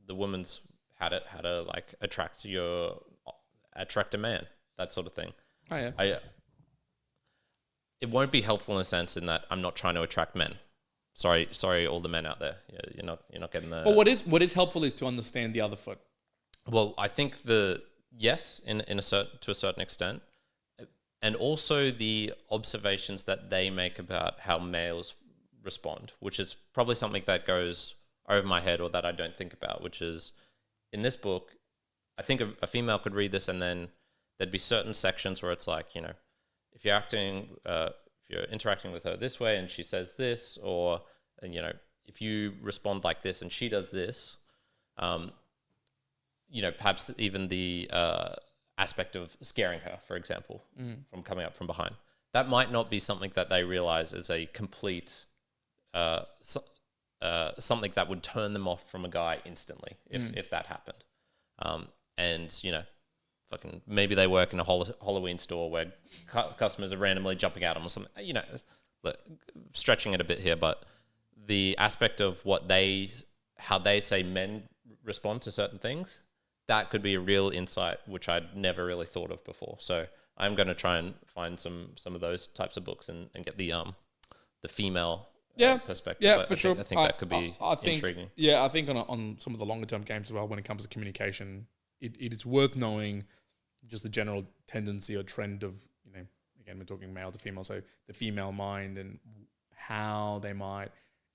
the woman's how to like attract a man, that sort of thing. Oh yeah. It won't be helpful in a sense in that I'm not trying to attract men. Sorry, all the men out there. You're not getting the. Well, what is helpful is to understand the other foot. Well, I think to a certain extent, and also the observations that they make about how males respond, which is probably something that goes over my head or that I don't think about. Which is in this book, I think a female could read this and then there'd be certain sections where it's like, if you're interacting with her this way and she says this, or if you respond like this and she does this, perhaps even the aspect of scaring her, for example, from coming up from behind. That might not be something that they realize is a complete something that would turn them off from a guy instantly if that happened. Fucking maybe they work in a Halloween store where customers are randomly jumping at them or something. Stretching it a bit here, but the aspect of how they say men respond to certain things, that could be a real insight which I'd never really thought of before. So I'm going to try and find some of those types of books and get the female perspective. Yeah, for sure. I think that could be intriguing. Yeah, I think on some of the longer term games as well, when it comes to communication, it is worth knowing just the general tendency or trend of, again, we're talking male to female, so the female mind and how they might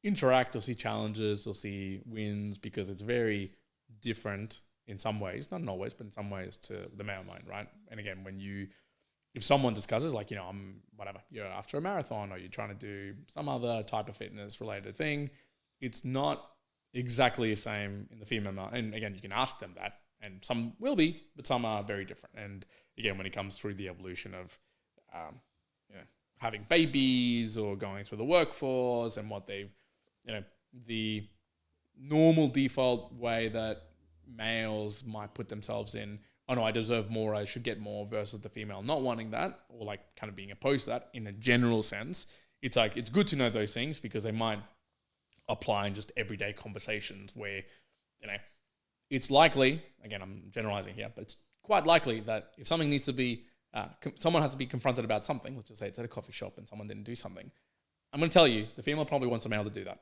interact or see challenges or see wins, because it's very different in some ways, not in always, but in some ways to the male mind, right? And again, if someone discusses like, you're after a marathon or you're trying to do some other type of fitness related thing, it's not exactly the same in the female male. And again, you can ask them that, and some will be, but some are very different. And again, when it comes through the evolution of having babies or going through the workforce and what they've, the normal default way that males might put themselves in, oh no, I deserve more, I should get more, versus the female not wanting that, or like kind of being opposed to that in a general sense. It's like, it's good to know those things because they might apply in just everyday conversations where, it's likely, again, I'm generalizing here, but it's quite likely that if something needs to be, someone has to be confronted about something, let's just say it's at a coffee shop and someone didn't do something, I'm going to tell you, the female probably wants the male to do that.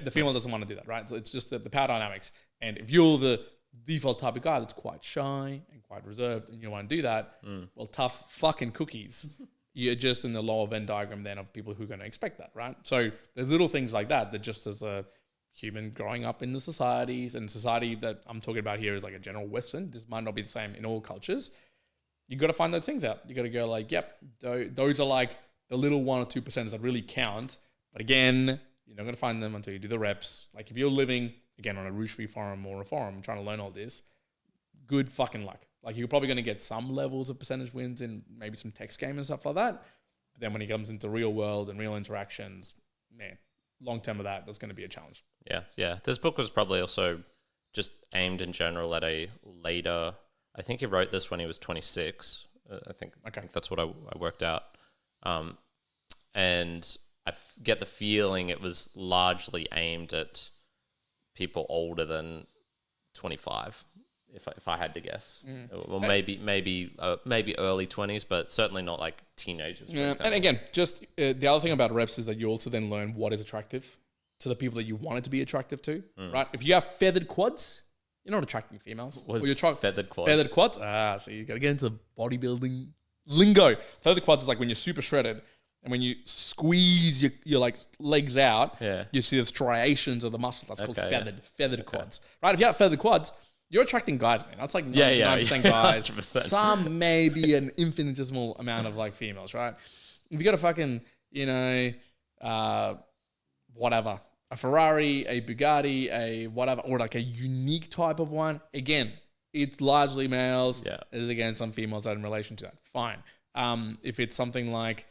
The female doesn't want to do that, right? So it's just the power dynamics. And if you're the default type of guy that's quite shy and quite reserved and you want to do that, well, tough fucking cookies. You're just in the lower Venn diagram then of people who are going to expect that, right? So there's little things like that just as a human growing up in the societies, and society that I'm talking about here is like a general Western. This might not be the same in all cultures. You got to find those things out. You got to go like, yep, those are like the little 1 or 2% that really count. But again, you're not going to find them until you do the reps. Like if you're living, again, on a Roosh-free forum or a forum trying to learn all this, good fucking luck. Like you're probably going to get some levels of percentage wins in maybe some text game and stuff like that. But then when it comes into real world and real interactions, man, long term of that, that's going to be a challenge. Yeah. This book was probably also just aimed in general at a later, I think he wrote this when he was 26. I think that's what I worked out. And I get the feeling it was largely aimed at people older than 25, if I had to guess. Well, maybe early 20s, but certainly not like teenagers. Yeah, and again, just the other thing about reps is that you also then learn what is attractive to the people that you want it to be attractive to, right? If you have feathered quads, you're not attracting females. Feathered quads? Feathered quads? So you got to get into the bodybuilding lingo. Feathered quads is like when you're super shredded, and when you squeeze your like legs out, you see the striations of the muscles. That's called feathered quads, right? If you have feathered quads, you're attracting guys, man. That's like 99% guys. 100%. Some maybe an infinitesimal amount of like females, right? If you got a fucking, whatever, a Ferrari, a Bugatti, a whatever, or like a unique type of one, again, it's largely males. There's again some females that are in relation to that. Fine. If it's something like,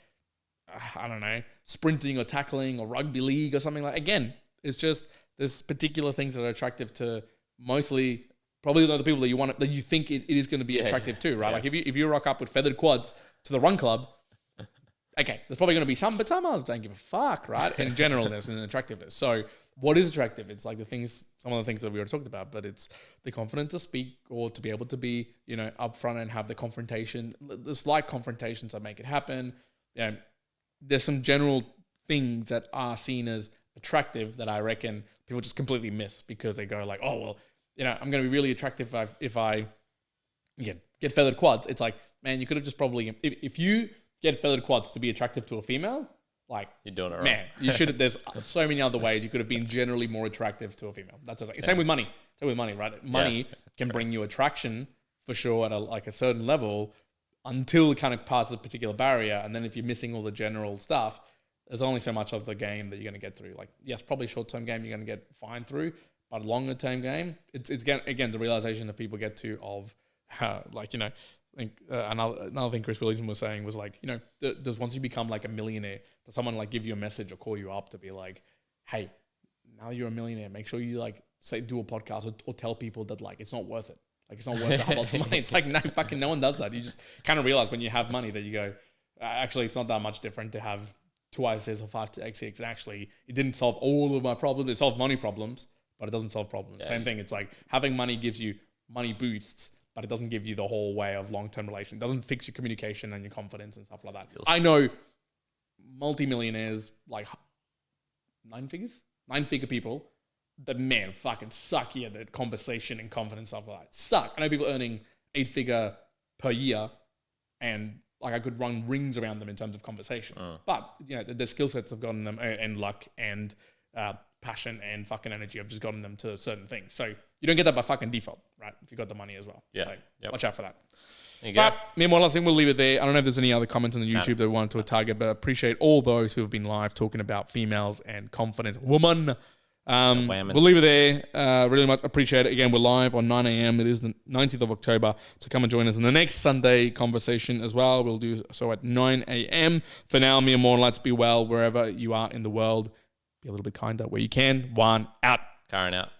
I don't know, sprinting or tackling or rugby league or something like, again, it's just there's particular things that are attractive to mostly probably the people that you want, that you think it is going to be attractive to, right? Like if you rock up with feathered quads to the run club, okay, there's probably going to be some, but some others don't give a fuck, right? In generalness and attractiveness. So what is attractive? It's like some of the things that we already talked about, but it's the confidence to speak or to be able to be, upfront and have the confrontation, the slight confrontations that make it happen. There's some general things that are seen as attractive that I reckon people just completely miss because they go like, oh, well, I'm going to be really attractive if I get feathered quads. It's like, man, you could have just probably, if you get feathered quads to be attractive to a female, like, you're doing it right. Man, you should have, there's so many other ways you could have been generally more attractive to a female. That's what Same with money. Right? Money can bring you attraction for sure at a certain level until it kind of passes a particular barrier. And then if you're missing all the general stuff, there's only so much of the game that you're going to get through. Like, yes, probably short-term game you're going to get fine through, but longer-term game, it's again, the realization that people get to of how, I think another thing Chris Williamson was saying was like, does once you become like a millionaire, does someone like give you a message or call you up to be like, hey, now you're a millionaire, make sure you like do a podcast or tell people that like it's not worth it. Like it's not worth the lots of money. It's like no one does that. You just kind of realize when you have money that you go, actually it's not that much different to have 2x's or 5x's. And actually it didn't solve all of my problems. It solved money problems, but it doesn't solve problems. Yeah. Same thing. It's like having money gives you money boosts, but it doesn't give you the whole way of long-term relation. It doesn't fix your communication and your confidence and stuff like that. I know multi-millionaires, like nine-figure people that, man, fucking suck here, the conversation and confidence stuff like that. Suck. I know people earning 8-figure per year and like I could run rings around them in terms of conversation. But, the skill sets have gotten them and luck and passion and fucking energy have just gotten them to certain things. So you don't get that by fucking default, right? If you got the money as well. Yeah. So watch out for that. There you but go. me and one last thing, we'll leave it there. I don't know if there's any other comments on the YouTube that we wanted to target, but I appreciate all those who have been live talking about females and confidence. Woman. whamming. We'll leave it there. Really much appreciate it. Again, we're live on 9 a.m. It is the 19th of October. So come and join us in the next Sunday conversation as well. We'll do so at 9 a.m. For now, me and Morn, let's be well wherever you are in the world. Be a little bit kinder where you can. One out. Kyrin out.